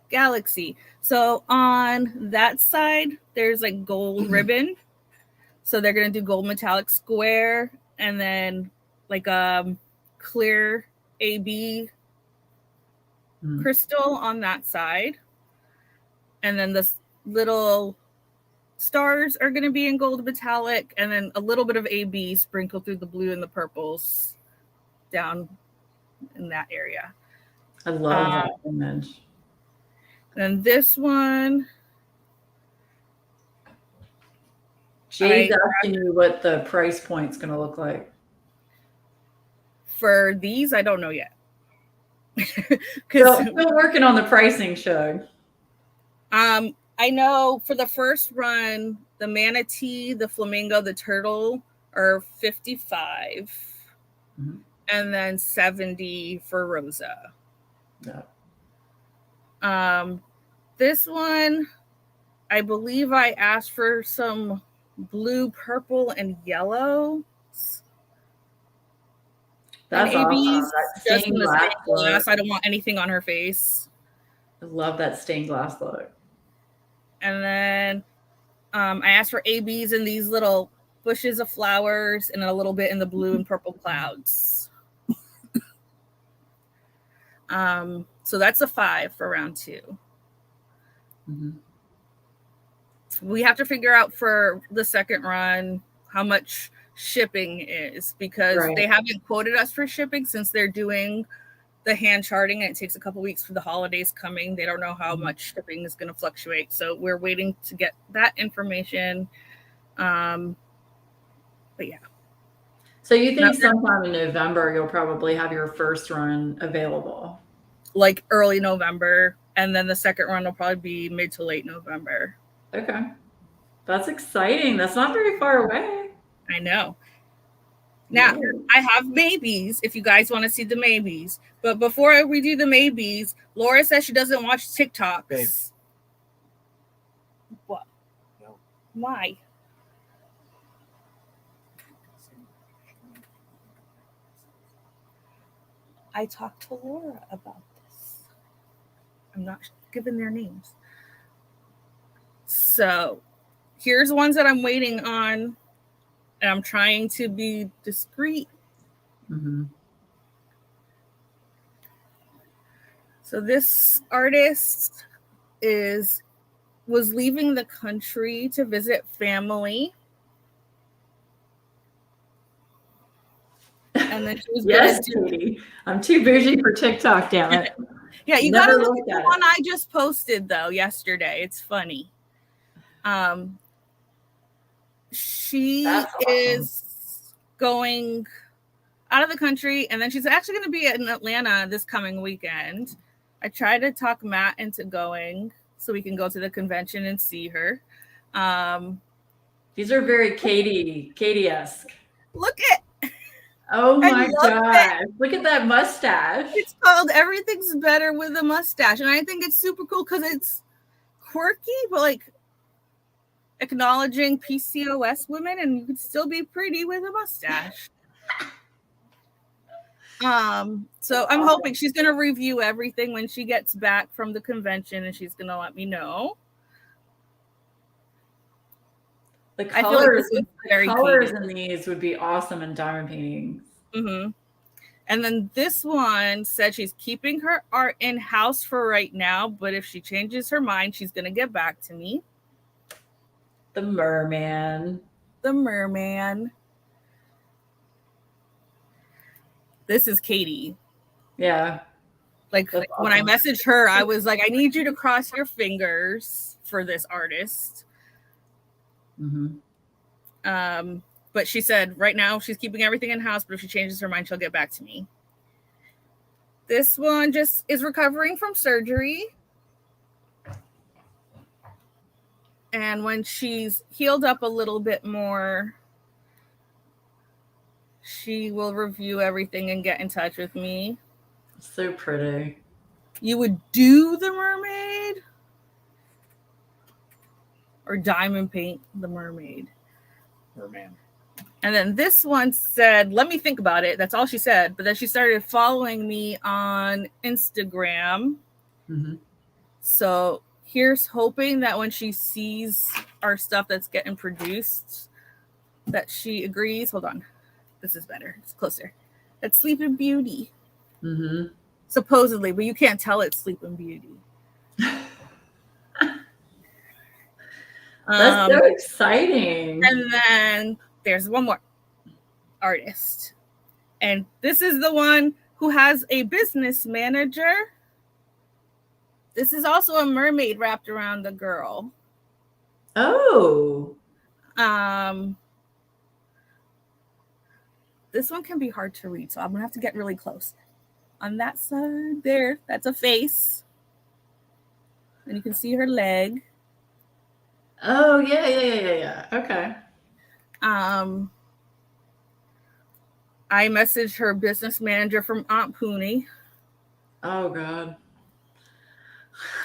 Galaxy. So on that side, there's like gold ribbon. So they're going to do gold metallic square and then like clear AB crystal on that side. And then the little stars are going to be in gold metallic, and then a little bit of AB sprinkled through the blue and the purples down in that area. I love that image. And this one, Jade's asking you what the price point's going to look like. For these, I don't know yet. Still working on the pricing, Shug. I know for the first run, the manatee, the flamingo, the turtle are $55, and then $70 for Rosa. Yeah. This one, I believe I asked for some blue, purple, and yellow. That's and awesome. That stained glass. I don't want anything on her face. I love that stained glass look. And then I asked for ABs in these little bushes of flowers and a little bit in the blue and purple clouds. So that's a 5 for round 2. Mhm. We have to figure out for the second run how much shipping is, because Right. they haven't quoted us for shipping since they're doing the hand charting and it takes a couple weeks for the holidays coming. They don't know how much shipping is going to fluctuate. So we're waiting to get that information. But yeah. So you think sometime in November you'll probably have your first run available? Like early November, and then the second run will probably be mid to late November. Okay. That's exciting. That's not very far away. I know. Now, Yeah. I have maybes if you guys want to see the maybes. But before we do the maybes, Laura says she doesn't watch TikToks. Babe. What? No. Why? I talked to Laura about this. I'm not giving their names. So here's ones that I'm waiting on, and I'm trying to be discreet. Mm-hmm. So this artist was leaving the country to visit family. And then she was yes, Katie. I'm too bougie for TikTok, damn it. Yeah, you gotta look at the one I just posted though yesterday. It's funny. She is going out of the country, and then she's actually going to be in Atlanta this coming weekend. I tried to talk Matt into going so we can go to the convention and see her. These are very Katie-esque. Look at. Oh my gosh. Look at that mustache. It's called Everything's Better with a Mustache. And I think it's super cool because it's quirky, but like acknowledging PCOS women, and you could still be pretty with a mustache. So I'm hoping she's going to review everything when she gets back from the convention, and she's going to let me know. The colors, in these would be awesome in diamond paintings. Mm-hmm. And then this one said she's keeping her art in-house for right now, but if she changes her mind, she's going to get back to me. The merman. This is Katie. Yeah. Like when I messaged her, I was like, I need you to cross your fingers for this artist. Mm-hmm. But she said right now she's keeping everything in-house, but if she changes her mind, she'll get back to me. This one just is recovering from surgery. And when she's healed up a little bit more, she will review everything and get in touch with me. So pretty. You would do the mermaid? Or diamond paint the mermaid? Merman. And then this one said, let me think about it. That's all she said. But then she started following me on Instagram. Mm-hmm. So here's hoping that when she sees our stuff that's getting produced, that she agrees. Hold on. This is better. It's closer. That's Sleeping Beauty. Mm-hmm. Supposedly, but you can't tell it's Sleeping Beauty. That's so exciting. And then there's one more artist. And this is the one who has a business manager. This is also a mermaid wrapped around the girl. Oh. This one can be hard to read, so I'm going to have to get really close. On that side there, that's a face. And you can see her leg. Oh, yeah. Okay. I messaged her business manager from Aunt Poonie. Oh, God.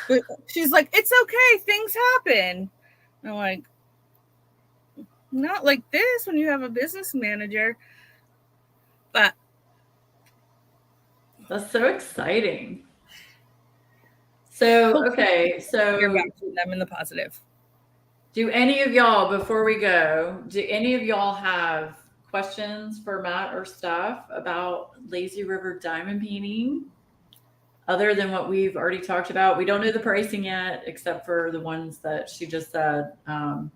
But she's like, it's okay. Things happen. I'm like, not like this when you have a business manager. But that's so exciting. So, okay. So you're matching them in the positive. Do any of y'all, before we go, do any of y'all have questions for Matt or Steph about Lazy River diamond painting? other than what we've already talked about. We don't know the pricing yet, except for the ones that she just said. And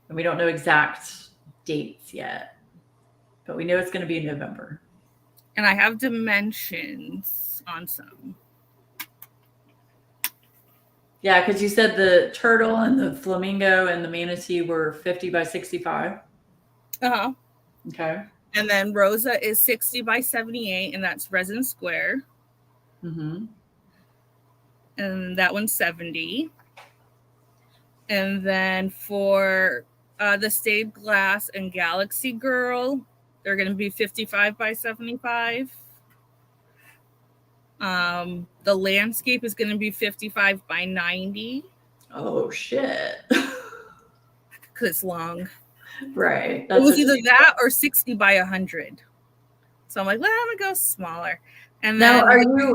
we don't know exact dates yet, but we know it's going to be in November. And I have dimensions on some. Yeah, because you said the turtle and the flamingo and the manatee were 50 by 65. Uh-huh. Okay. And then Rosa is 60 by 78, and that's resin square. Mm-hmm. And that one's 70. And then for the stained glass and Galaxy Girl, they're going to be 55 by 75. The landscape is going to be 55 by 90. Oh, shit. Because it's long. Right. It was either that or 60 by 100. So I'm like, well, I'm going to go smaller. And now, then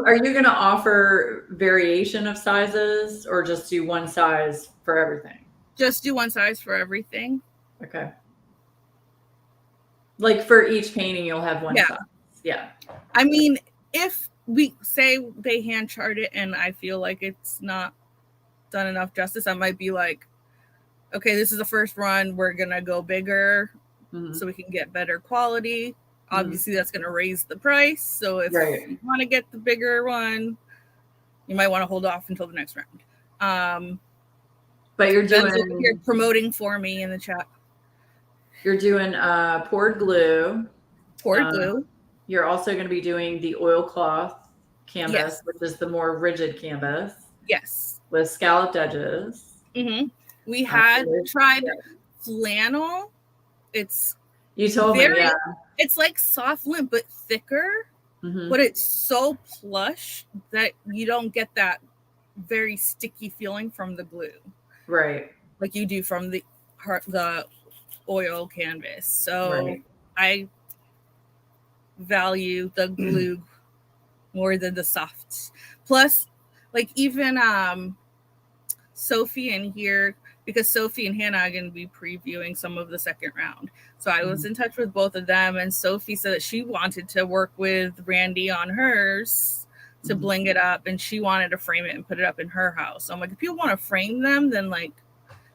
are you going to offer variation of sizes or just do one size for everything? Just do one size for everything. Okay. Like for each painting, you'll have one size. Yeah. I mean, if we say they hand chart it and I feel like it's not done enough justice, I might be like, okay, this is the first run. We're going to go bigger so we can get better quality. Obviously, that's going to raise the price. So if you want to get the bigger one, you might want to hold off until the next round. But you're promoting for me in the chat. You're doing poured glue. Poured glue. You're also going to be doing the oilcloth canvas, which is the more rigid canvas. Yes. With scalloped edges. Mm-hmm. We had tried flannel. You told me, yeah. It's like soft lint, but thicker. Mm-hmm. But it's so plush that you don't get that very sticky feeling from the glue. Right. Like you do from the oil canvas. So I value the glue more than the softs. Plus, like even Sophie in here, because Sophie and Hannah are going to be previewing some of the second round. So I was in touch with both of them, and Sophie said that she wanted to work with Randy on hers to bling it up, and she wanted to frame it and put it up in her house. So I'm like, if people want to frame them, then like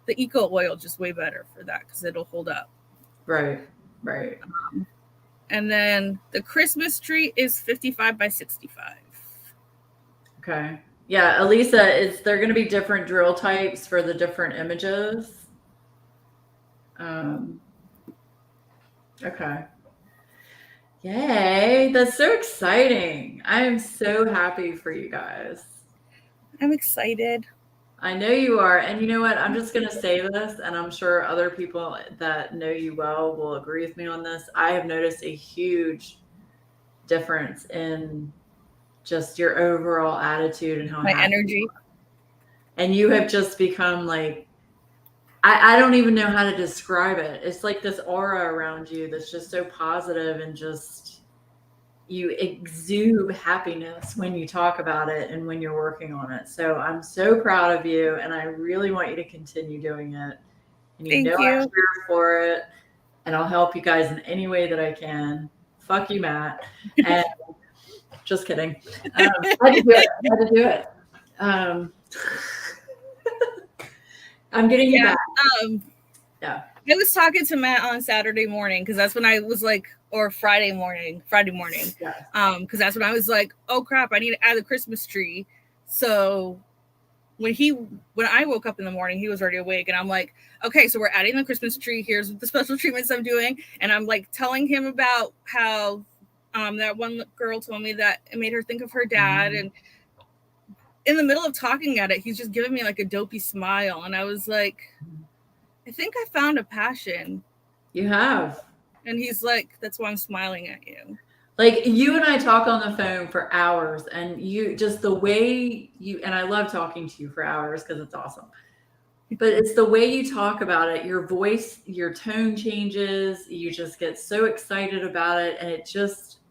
the eco oil just way better for that because it'll hold up. Right. And then the Christmas tree is 55 by 65. Okay. Yeah, Elisa, there going to be different drill types for the different images? Okay. Yay, that's so exciting. I am so happy for you guys. I'm excited. I know you are. And you know what? I'm just going to say this, and I'm sure other people that know you well will agree with me on this. I have noticed a huge difference in just your overall attitude and how my energy. And you have just become like, I don't even know how to describe it. It's like this aura around you that's just so positive, and just you exude happiness when you talk about it and when you're working on it. So I'm so proud of you, and I really want you to continue doing it. And Thank you. I'm here for it, and I'll help you guys in any way that I can. Fuck you, Matt. And just kidding. I had to do it. I'm getting you back. I was talking to Matt on Saturday morning because that's when I was like, or Friday morning. Yeah. Because that's when I was like, oh crap, I need to add the Christmas tree. So when I woke up in the morning, he was already awake, and I'm like, okay, so we're adding the Christmas tree. Here's the special treatments I'm doing, and I'm like telling him about how that one girl told me that it made her think of her dad, and in the middle of talking at it, he's just giving me like a dopey smile. And I was like, I think I found a passion. You have. And he's like, that's why I'm smiling at you. Like you and I talk on the phone for hours, and you just the way and I love talking to you for hours because it's awesome. But it's the way you talk about it, your voice, your tone changes. You just get so excited about it. And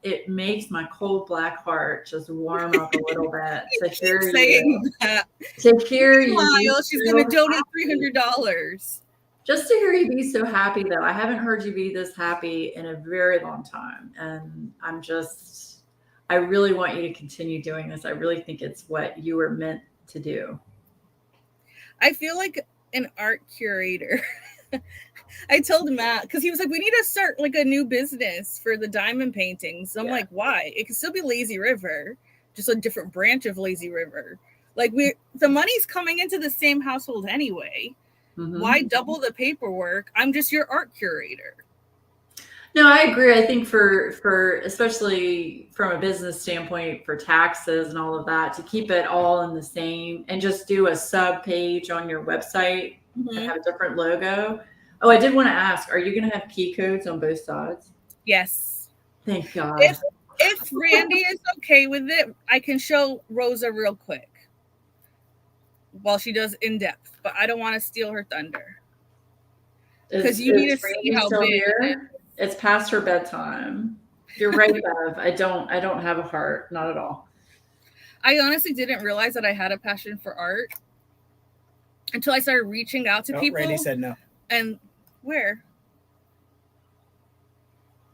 it makes my cold black heart just warm up a little bit to hear you. To hear you. She's going to donate $300. Just to hear you be so happy, though. I haven't heard you be this happy in a very long time. And I really want you to continue doing this. I really think it's what you were meant to do. I feel like an art curator. I told Matt, because he was like, we need to start like a new business for the diamond paintings. I'm like, why? It can still be Lazy River, just a different branch of Lazy River. Like the money's coming into the same household anyway. Why double the paperwork? I'm just your art curator. No, I agree. I think for especially from a business standpoint for taxes and all of that, to keep it all in the same and just do a sub page on your website and have a different logo. Oh, I did want to ask, are you going to have key codes on both sides? Yes. Thank God. If Randy is okay with it, I can show Rosa real quick while she does in depth, but I don't want to steal her thunder. Because you need to see how big it is. It's past her bedtime. You're right, Bev. I don't have a heart, not at all. I honestly didn't realize that I had a passion for art until I started reaching out to people. Randy said no. And where?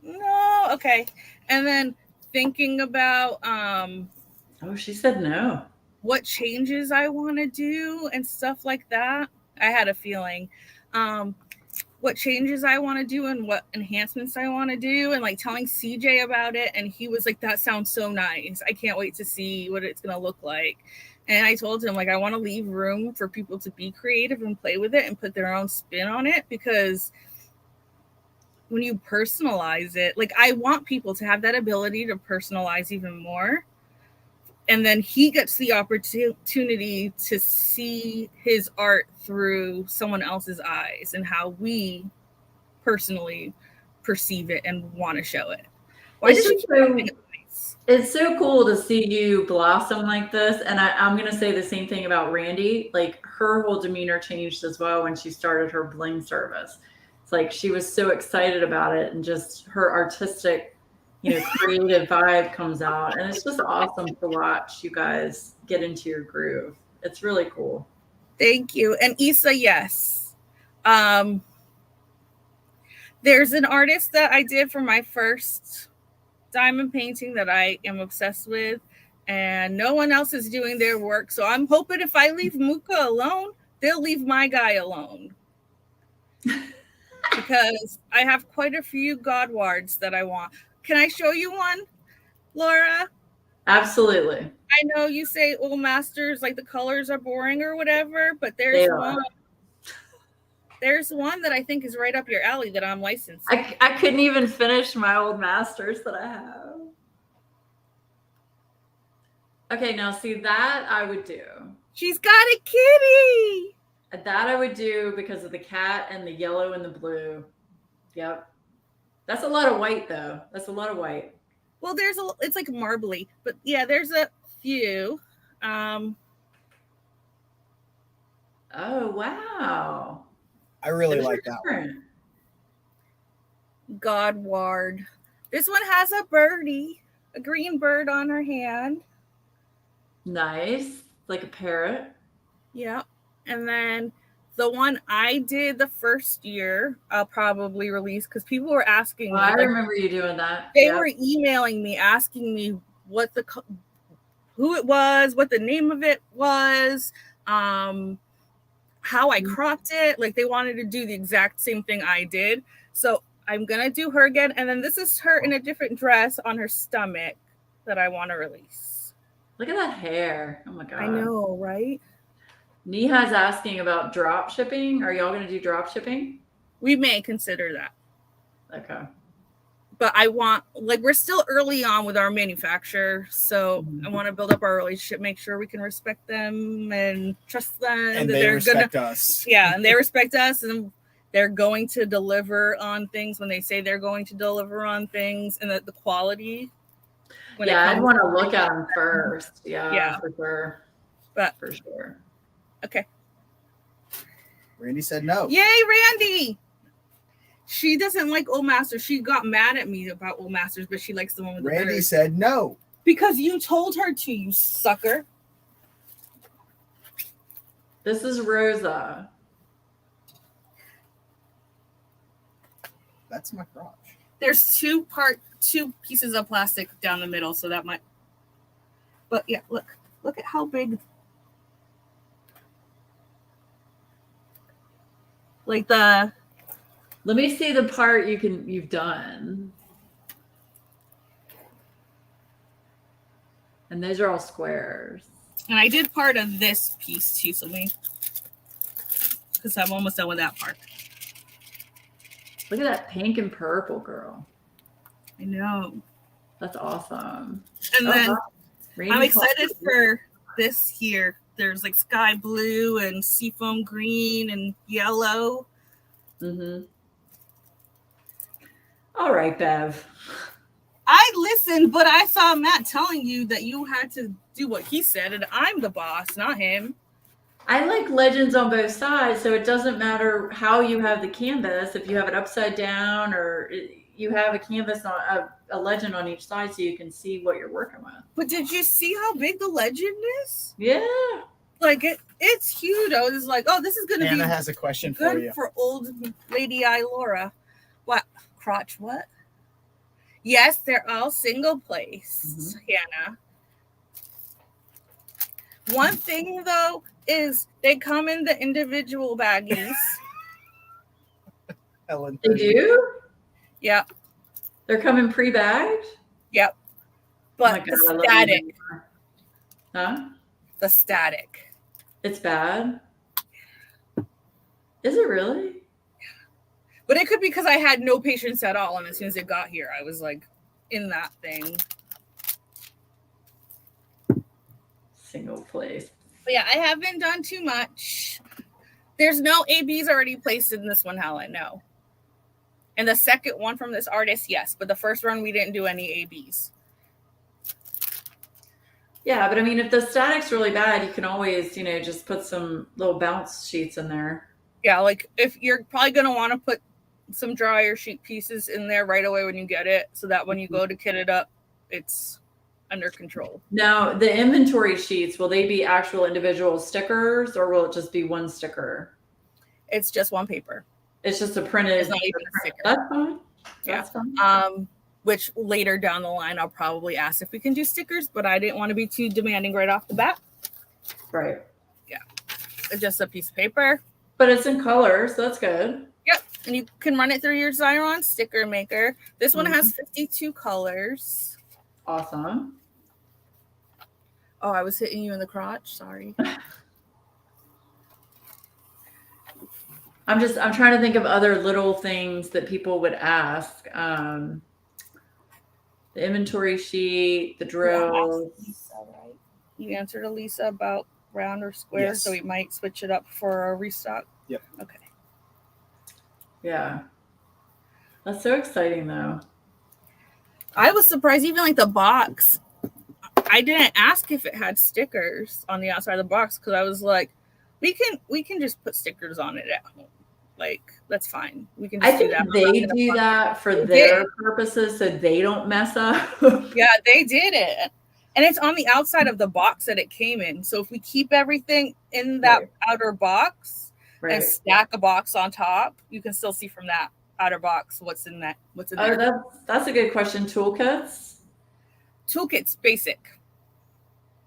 No, okay. And then thinking about oh, she said no. What changes I want to do and stuff like that. I had a feeling. What changes I want to do and what enhancements I want to do, and like telling CJ about it, and he was like, that sounds so nice. I can't wait to see what it's gonna look like. And I told him, like, I want to leave room for people to be creative and play with it and put their own spin on it, because when you personalize it, like, I want people to have that ability to personalize even more. And then he gets the opportunity to see his art through someone else's eyes and how we personally perceive it and want to show it. Why did you keep It's so cool to see you blossom like this. And I'm going to say the same thing about Randy. Like, her whole demeanor changed as well when she started her bling service. It's like she was so excited about it, and just her artistic, creative vibe comes out. And it's just awesome to watch you guys get into your groove. It's really cool. Thank you. And Issa, yes. There's an artist that I did for my first diamond painting that I am obsessed with, and no one else is doing their work. So I'm hoping if I leave Muka alone, they'll leave my guy alone. Because I have quite a few Godwards that I want. Can I show you one, Laura? Absolutely. I know you say, oh, masters, like the colors are boring or whatever, but there's one. There's one that I think is right up your alley that I'm licensed. I couldn't even finish my old masters that I have. Okay, now see, that I would do. She's got a kitty. That I would do because of the cat and the yellow and the blue. Yep. That's a lot of white, though. That's a lot of white. Well, it's like marbly, but yeah, there's a few. Oh, wow. I really like that one. Godward. This one has a birdie, a green bird on her hand. Nice. Like a parrot. Yeah. And then the one I did the first year, I'll probably release because people were asking me. I remember you doing that. They were emailing me, asking me who it was, what the name of it was, how I cropped it. Like, they wanted to do the exact same thing I did. So I'm going to do her again. And then this is her in a different dress on her stomach that I want to release. Look at that hair. Oh, my God. I know, right? Niha's asking about drop shipping. Are y'all going to do drop shipping? We may consider that. Okay. But I want, like, we're still early on with our manufacturer. So I want to build up our relationship, make sure we can respect them and trust them. And they respect us. Yeah, and they respect us. And they're going to deliver on things when they say they're going to deliver on things, and that the quality. I'd want to look at them first. Yeah, for sure. But for sure. Okay. Randy said no. Yay, Randy! She doesn't like Old Masters. She got mad at me about Old Masters, but she likes the one with the Randy bird. said no. Because you told her to, you sucker. This is Rosa. That's my crotch. There's two parts. 2 pieces of plastic down the middle, so that might. But yeah, look at how big. Like the. Let me see the part you've done. And those are all squares. And I did part of this piece too, so because I'm almost done with that part. Look at that pink and purple, girl. I know. That's awesome. And then I'm excited for this here. There's like sky blue and seafoam green and yellow. Mm-hmm. All right, Bev. I listened, but I saw Matt telling you that you had to do what he said, and I'm the boss, not him. I like legends on both sides, so it doesn't matter how you have the canvas. If you have it upside down, or you have a canvas on a legend on each side, so you can see what you're working with. But did you see how big the legend is? Yeah, like it's huge. I was like, oh, this is going to be. Anna has a question good for you. For old Lady Laura. What crotch? What? Yes, they're all single place, Hannah. One thing though is they come in the individual baggies. Ellen, they do. Yep. They're coming pre-bagged. Yep. But the static. Huh? The static. It's bad. Is it really? But it could be because I had no patience at all, and as soon as it got here, I was like in that thing. Single place. But yeah, I haven't done too much. There's no ABs already placed in this one, Helen. No. And the second one from this artist, yes. But the first one, we didn't do any ABs. Yeah, but I mean, if the static's really bad, you can always, just put some little bounce sheets in there. Yeah, like if you're probably going to want to put some dryer sheet pieces in there right away when you get it, so that when you go to kit it up, it's under control. Now, the inventory sheets, will they be actual individual stickers, or will it just be one sticker? It's just one paper. It's just a printed. It's not even a sticker. That's fine. That's fine. Which later down the line, I'll probably ask if we can do stickers, but I didn't want to be too demanding right off the bat. Right. Yeah. It's just a piece of paper. But it's in color, so that's good. Yep. And you can run it through your Xyron sticker maker. This one has 52 colors. Awesome. Oh, I was hitting you in the crotch. Sorry. I'm trying to think of other little things that people would ask. The inventory sheet, the drill. Lisa, right? You answered Elisa about round or square, yes. So we might switch it up for a restock. Yep. Okay. Yeah. That's so exciting, though. I was surprised, even like the box. I didn't ask if it had stickers on the outside of the box because I was like, we can just put stickers on it at home. Like, that's fine. We can just do that. They do that for their purposes so they don't mess up. Yeah, they did it. And it's on the outside of the box that it came in. So if we keep everything in that outer box and stack a box on top, you can still see from that outer box what's in there. That's a good question. Toolkits? Toolkits, basic.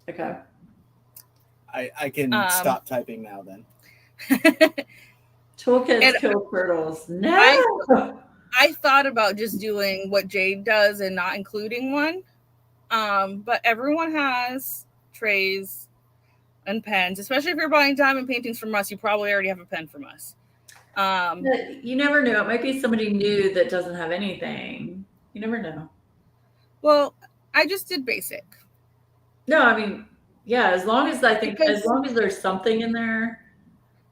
Okay. I can stop typing now then. Toolkits kill turtles. No. I thought about just doing what Jade does and not including one. But everyone has trays and pens, especially if you're buying diamond paintings from us. You probably already have a pen from us. You never know. It might be somebody new that doesn't have anything. You never know. Well, I just did basic. No, I mean, yeah, as long as there's something in there,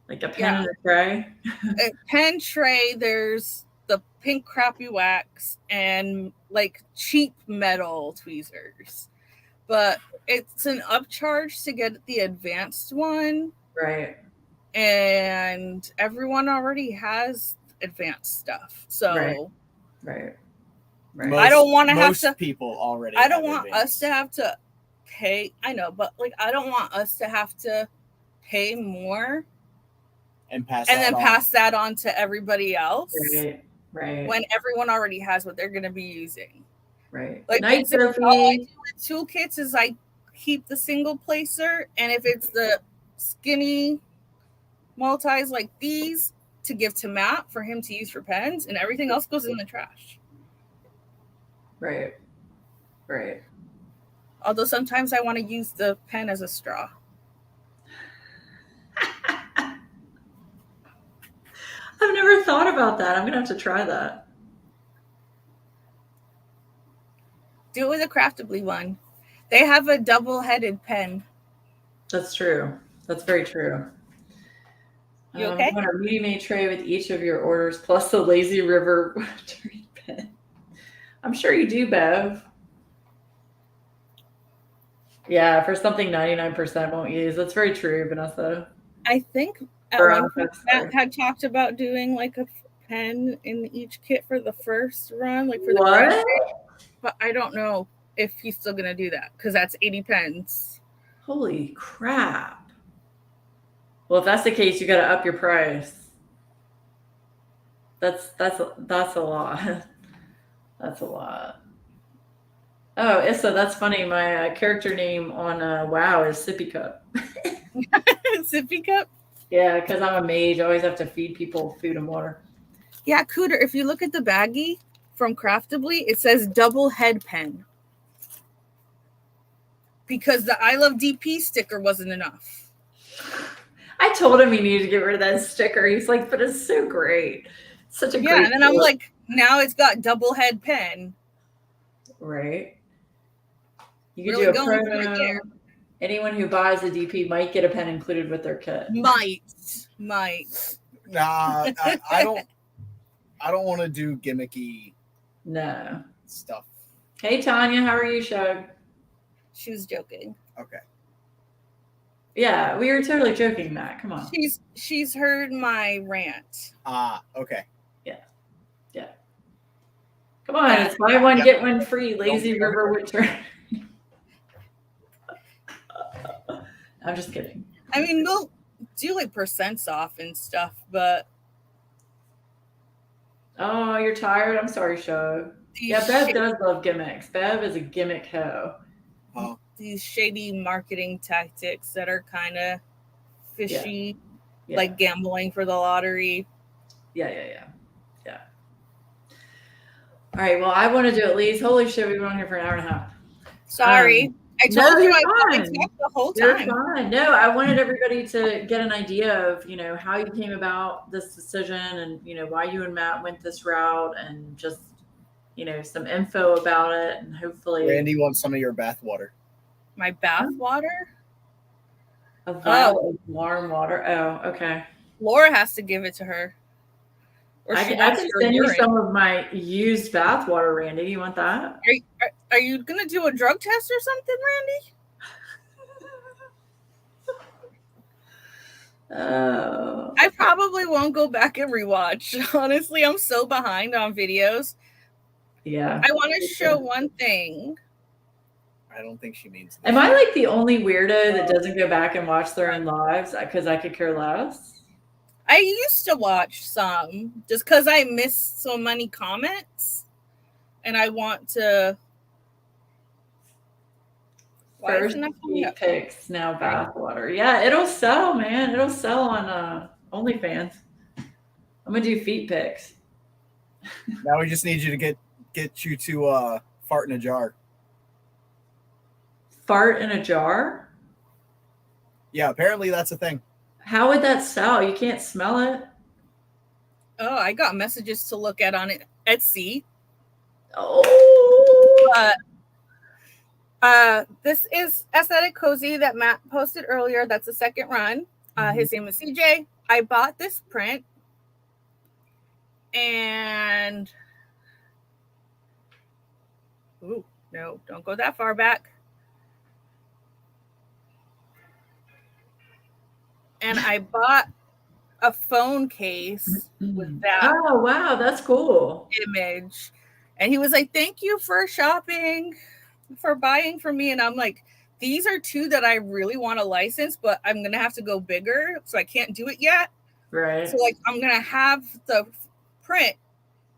like a pen and a tray. A pen tray, there's the pink crappy wax and like cheap metal tweezers. But it's an upcharge to get the advanced one. Right. And everyone already has advanced stuff. So Right. I don't want to have to. Most people already. I don't want us to have to pay. I know, but like I don't want us to have to pay more and pass that on to everybody else. Right. When everyone already has what they're going to be using. Right. Like Night basically all I Sophie. do with toolkits is I keep the single placer, and if it's the skinny multis like these, to give to Matt for him to use for pens, and everything else goes in the trash. Right. Right. Although sometimes I want to use the pen as a straw. I've never thought about that. I'm gonna have to try that. Do it with a Craftably one. They have a double-headed pen. That's true. That's very true. You okay? You want a Mini tray with each of your orders plus the Lazy River Woodturning pen. I'm sure you do, Bev. Yeah, for something 99% won't use. That's very true, Vanessa. I think at one point Matt had talked about doing like a pen in each kit for the first run, like for the graduate. But I don't know if he's still gonna do that because that's 80 pens. Holy crap! Well, if that's the case, you got to up your price. That's a lot. That's a lot. Oh, Issa, that's funny. My character name on WoW is Sippy Cup. Sippy Cup? Yeah, because I'm a mage. I always have to feed people food and water. Yeah, Cooter, if you look at the baggie from Craftably, it says double head pen. Because the I Love DP sticker wasn't enough. I told him he needed to get rid of that sticker. He's like, but it's so great. Such a great and then I'm like, now it's got double head pen. Right. You could really do a promo. Anyone who buys a DP might get a pen included with their kit. Might. Nah, I don't want to do gimmicky stuff. Hey Tanya, how are you, Shug? She was joking. Okay. Yeah, we were totally joking, Matt. Come on. She's heard my rant. Okay. Yeah. Come on, it's buy one, get one free. Lazy River Woodturning. I'm just kidding. I mean, we'll do like % off and stuff, but. Oh, you're tired? I'm sorry, Shug. Yeah, Bev does love gimmicks. Bev is a gimmick hoe. Oh. These shady marketing tactics that are kind of fishy, Yeah. like gambling for the lottery. Yeah. All right, well, I wanted to at least, holy shit, we've been on here for an hour and a half. Sorry. I told you I wanted to talk the whole time. You're fine. No, I wanted everybody to get an idea of, how you came about this decision and, why you and Matt went this route and just, some info about it and hopefully. Randy wants some of your bath water. My bath water? A vial of warm water. Oh, okay. Laura has to give it to her. Or I can send you some of my used bath water, Randy. You want that? Are you going to do a drug test or something, Randy? Oh. I probably won't go back and rewatch. Honestly, I'm so behind on videos. Yeah. I want to show one thing. I don't think she means that. Am I like the only weirdo that doesn't go back and watch their own lives because I could care less? I used to watch some just because I miss so many comments and I want to. First feet pics, now bathwater. Yeah, it'll sell, man. It'll sell on OnlyFans. I'm gonna do feet pics. Now we just need you to get you to fart in a jar. Fart in a jar? Yeah, apparently that's a thing. How would that sell? You can't smell it. Oh, I got messages to look at on Etsy. Oh. This is Aesthetic Cozy that Matt posted earlier. That's the second run. His name is CJ. I bought this print. And ooh, no, don't go that far back. And I bought a phone case with that. Oh, wow, that's cool. Image. And he was like, thank you for shopping, for buying from me. And I'm like, these are two that I really want to license, but I'm going to have to go bigger. So I can't do it yet. Right. So like, I'm going to have the print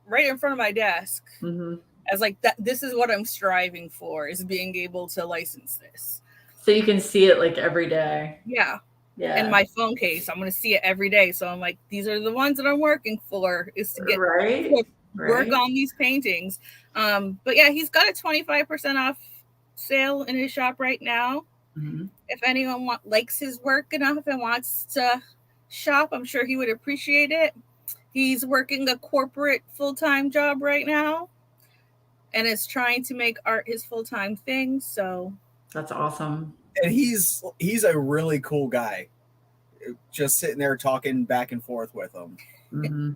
right in front of my desk. Mm-hmm. I was like, this is what I'm striving for, is being able to license this. So you can see it like every day. Yeah. Yeah. In my phone case, I'm going to see it every day. So I'm like, these are the ones that I'm working for, is to get work on these paintings. But yeah, he's got a 25% off sale in his shop right now. Mm-hmm. If anyone likes his work enough and wants to shop, I'm sure he would appreciate it. He's working a corporate full-time job right now and is trying to make art his full-time thing. So that's awesome. And he's a really cool guy. Just sitting there talking back and forth with him. Mm-hmm.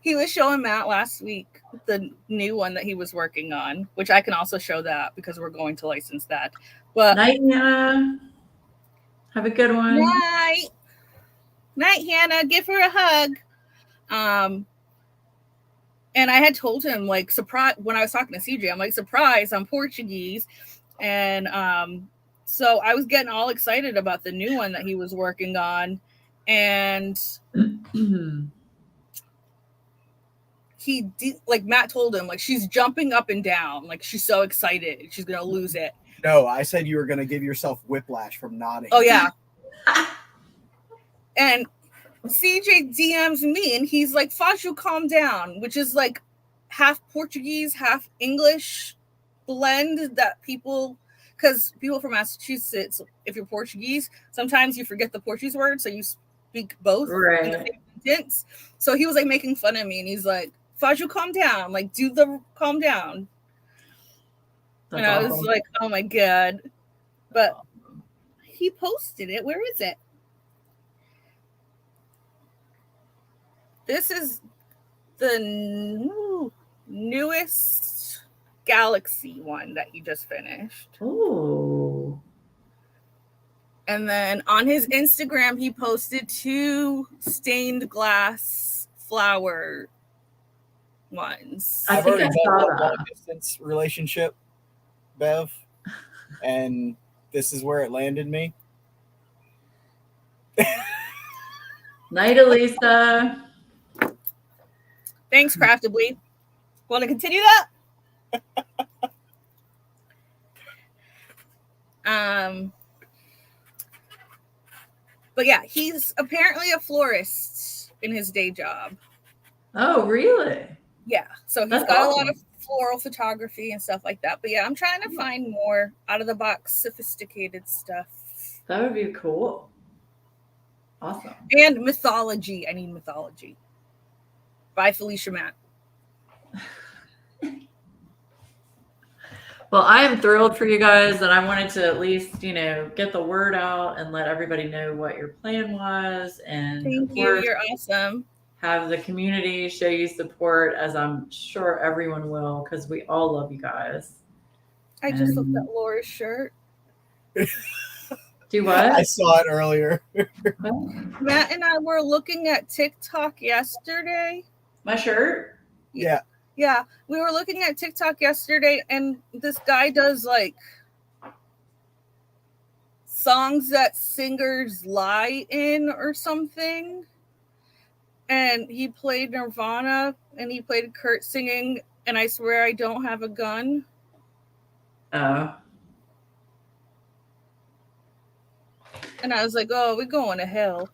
He was showing Matt last week the new one that he was working on, which I can also show that because we're going to license that. But night, Hannah. Have a good one. Night, Hannah. Give her a hug. And I had told him, like, surprise, when I was talking to CJ, I'm like, surprise, I'm Portuguese. And so I was getting all excited about the new one that he was working on. And he did, like, Matt told him, like, she's jumping up and down. Like, she's so excited. She's going to lose it. No, I said you were going to give yourself whiplash from nodding. Oh, yeah. And CJ DMs me and he's like, Faju, calm down, which is like half Portuguese, half English blend that because people from Massachusetts, if you're Portuguese, sometimes you forget the Portuguese word, so you speak both in the same sentence. So he was like making fun of me and he's like, Faju, calm down, like do the calm down. That's and I was like, oh my God. But he posted it. Where is it? This is the newest Galaxy one that he just finished. Oh. And then on his Instagram, he posted 2 stained glass flower ones. I've already done a long distance relationship, Bev, and this is where it landed me. Night, Elisa. Thanks, Craftably. Want to continue that? But yeah, he's apparently a florist in his day job. Oh, really? Yeah. So he's got a lot of floral photography and stuff like that. But yeah, I'm trying to find more out of the box, sophisticated stuff. That would be cool. Awesome. And mythology. I need mythology. By Felicia Matt. Well, I am thrilled for you guys, and I wanted to at least, get the word out and let everybody know what your plan was. And thank you. You're awesome. Have the community show you support, as I'm sure everyone will, because we all love you guys. I just looked at Laura's shirt. Do what? I saw it earlier. Matt and I were looking at TikTok yesterday. My shirt? Yeah. Yeah. We were looking at TikTok yesterday, and this guy does like songs that singers lie in or something. And he played Nirvana and he played Kurt singing, and I swear I don't have a gun. Oh. And I was like, oh, we're going to hell.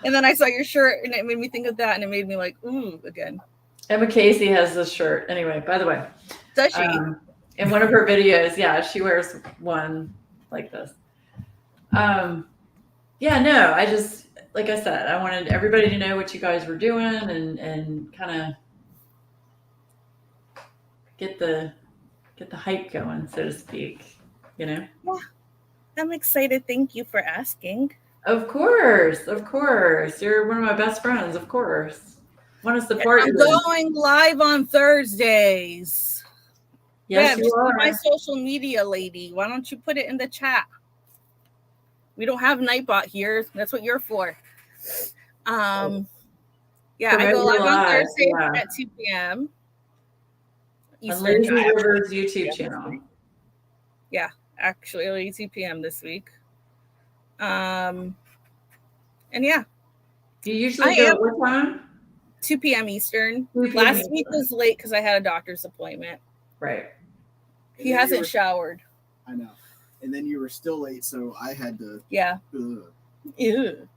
And then I saw your shirt and it made me think of that, and it made me like, ooh, again. Emma Casey has this shirt. Anyway, by the way. Does she? In one of her videos, yeah, she wears one like this. Yeah, no, I just, like I said, I wanted everybody to know what you guys were doing and kind of get the hype going, so to speak, Yeah. I'm excited. Thank you for asking. Of course. You're one of my best friends, of course. Want to support you. I'm going live on Thursdays. Yes, you are. My social media lady. Why don't you put it in the chat? We don't have Nightbot here. That's what you're for. Yeah, I go live on Thursday at 2 p.m. Eastern Time. River's YouTube channel. Yeah, actually 2 p.m. this week. And yeah. Do you usually go at what time? 2 p.m. Eastern. 2 p.m. Last week Eastern. was late because I had a doctor's appointment. Right. He hasn't showered. I know. And then you were still late, so I had to. Yeah. Ew.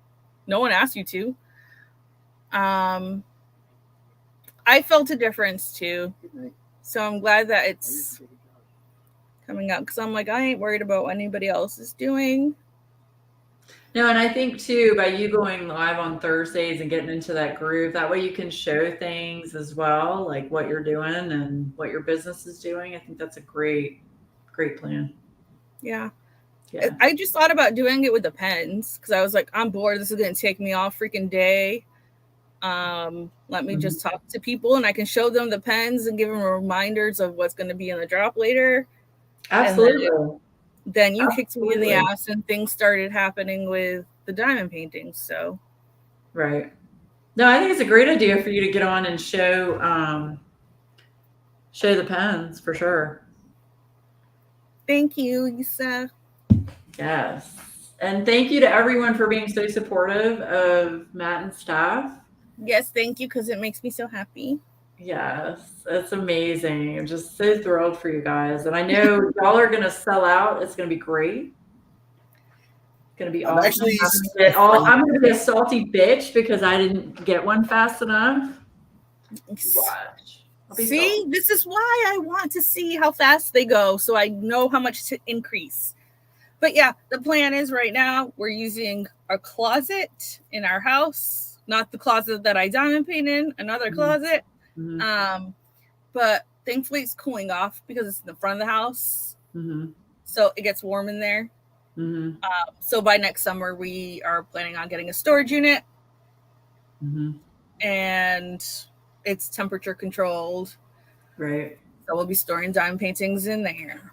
No one asked you to. I felt a difference too. So I'm glad that it's coming up because I'm like, I ain't worried about what anybody else is doing. No, and I think too, by you going live on Thursdays and getting into that groove, that way you can show things as well, like what you're doing and what your business is doing. I think that's a great plan. Yeah. Yeah. I just thought about doing it with the pens because I was like, I'm bored. This is going to take me all freaking day. Let me just talk to people and I can show them the pens and give them reminders of what's going to be in the drop later. Absolutely. Then you kicked me in the ass and things started happening with the diamond paintings. So, right. No, I think it's a great idea for you to get on and show the pens for sure. Thank you, Lisa. Yes. And thank you to everyone for being so supportive of Matt and staff. Yes, thank you, because it makes me so happy. Yes, it's amazing. I'm just so thrilled for you guys. And I know y'all are going to sell out. It's going to be great. It's going to be awesome. Actually, I'm going to be a salty bitch because I didn't get one fast enough. Watch. See, this is why I want to see how fast they go so I know how much to increase. But yeah, the plan is right now we're using our closet in our house, not the closet that I diamond paint in, another closet. But thankfully it's cooling off because it's in the front of the house. So it gets warm in there. So by next summer, we are planning on getting a storage unit. And it's temperature controlled. Right. So we'll be storing diamond paintings in there.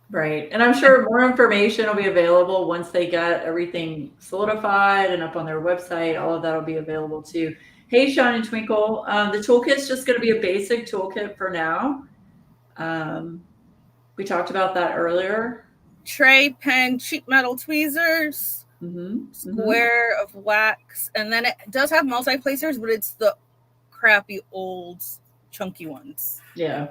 Right. And I'm sure more information will be available once they get everything solidified and up on their website. All of that will be available too. Hey, Sean and Twinkle. The toolkit's just going to be a basic toolkit for now. We talked about that earlier. Tray, pen, cheap metal tweezers, square of wax. And then it does have multi-placers, but it's the crappy old chunky ones. Yeah.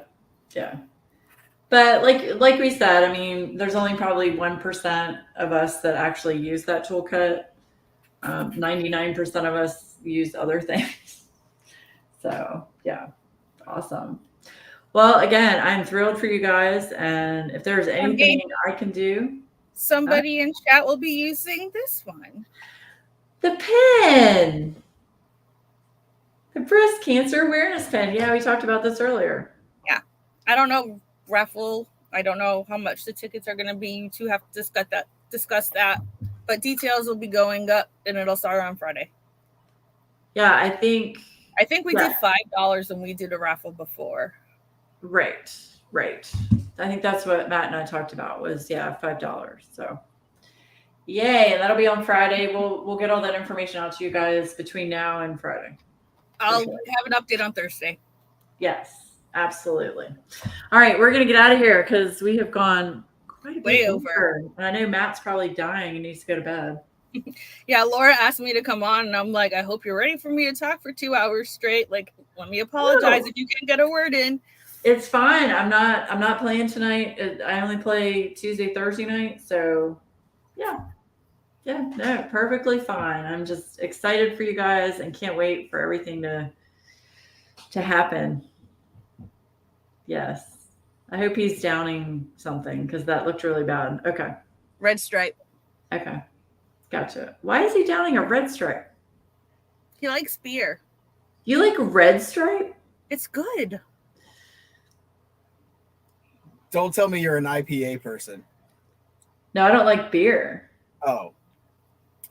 But like we said, I mean, there's only probably 1% of us that actually use that toolkit. 99% of us use other things. So yeah, awesome. Well, again, I'm thrilled for you guys, and if there's anything I can do, somebody in chat will be using this one. The pen, the breast cancer awareness pen. Yeah, we talked about this earlier. Yeah, I don't know. Raffle. I don't know how much the tickets are going to be. You two have to discuss that. But details will be going up, and it'll start on Friday. Yeah, I think we did $5 when we did a raffle before. Right. I think that's what Matt and I talked about was $5. So, yay! And that'll be on Friday. We'll get all that information out to you guys between now and Friday. I'll have an update on Thursday. Yes. Absolutely. All right, we're going to get out of here because we have gone quite a bit way over. And I know Matt's probably dying and needs to go to bed. Yeah, Laura asked me to come on, and I'm like, I hope you're ready for me to talk for 2 hours straight. Like, let me apologize if you can't get a word in. It's fine. I'm not playing tonight. I only play Tuesday, Thursday night. So, yeah, no, perfectly fine. I'm just excited for you guys and can't wait for everything to happen. Yes. I hope he's downing something because that looked really bad. Okay. Red stripe. Okay. Gotcha. Why is he downing a red stripe? He likes beer. You like red stripe? It's good. Don't tell me you're an IPA person. No, I don't like beer. Oh.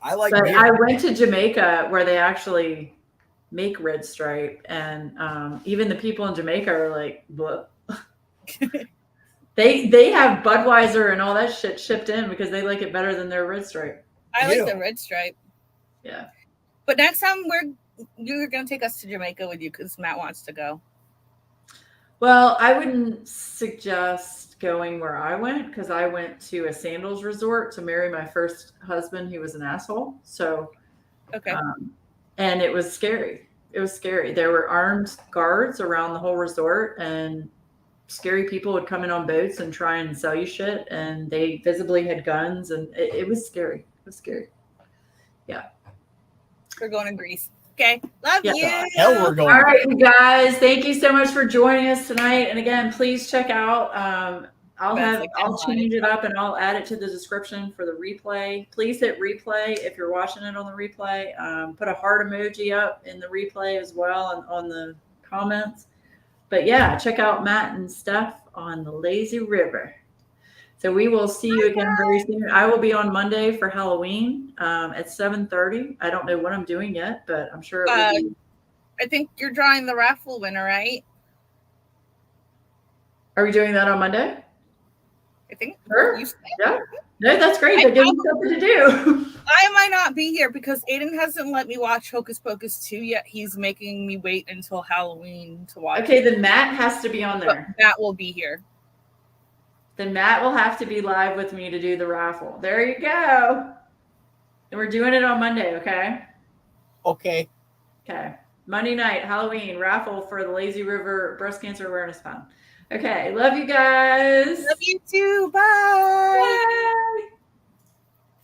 I like beer. I went to Jamaica where they actually make red stripe, and even the people in Jamaica are like, bleh. they have Budweiser and all that shit shipped in because they like it better than their red stripe. I like the red stripe. Yeah. But next time you're gonna take us to Jamaica with you because Matt wants to go. Well, I wouldn't suggest going where I went because I went to a sandals resort to marry my first husband. He was an asshole. So okay. And it was scary. It was scary. There were armed guards around the whole resort, and scary people would come in on boats and try and sell you shit, and they visibly had guns, and it was scary. It was scary. Yeah. We're going to Greece. Okay. Love Yeah. you. Hell, we're going. All right, you guys. Thank you so much for joining us tonight. And again, please check out. I'll change it up and I'll add it to the description for the replay. Please hit replay if you're watching it on the replay. Put a heart emoji up in the replay as well on the comments. But yeah, check out Matt and Steph on the Lazy River. So we will see you again very soon. I will be on Monday for Halloween at 7:30. I don't know what I'm doing yet, but I'm sure it will be. I think you're drawing the raffle winner, right? Are we doing that on Monday? I think. Sure. Yeah. No, that's great. That gives me something to do. I might not be here because Aiden hasn't let me watch Hocus Pocus 2 yet. He's making me wait until Halloween to watch. Okay, then Matt has to be on there. But Matt will be here. Then Matt will have to be live with me to do the raffle. There you go. And we're doing it on Monday, okay? Okay. Okay. Monday night, Halloween, raffle for the Lazy River Breast Cancer Awareness Fund. Okay. Love you guys. Love you too. Bye. Bye.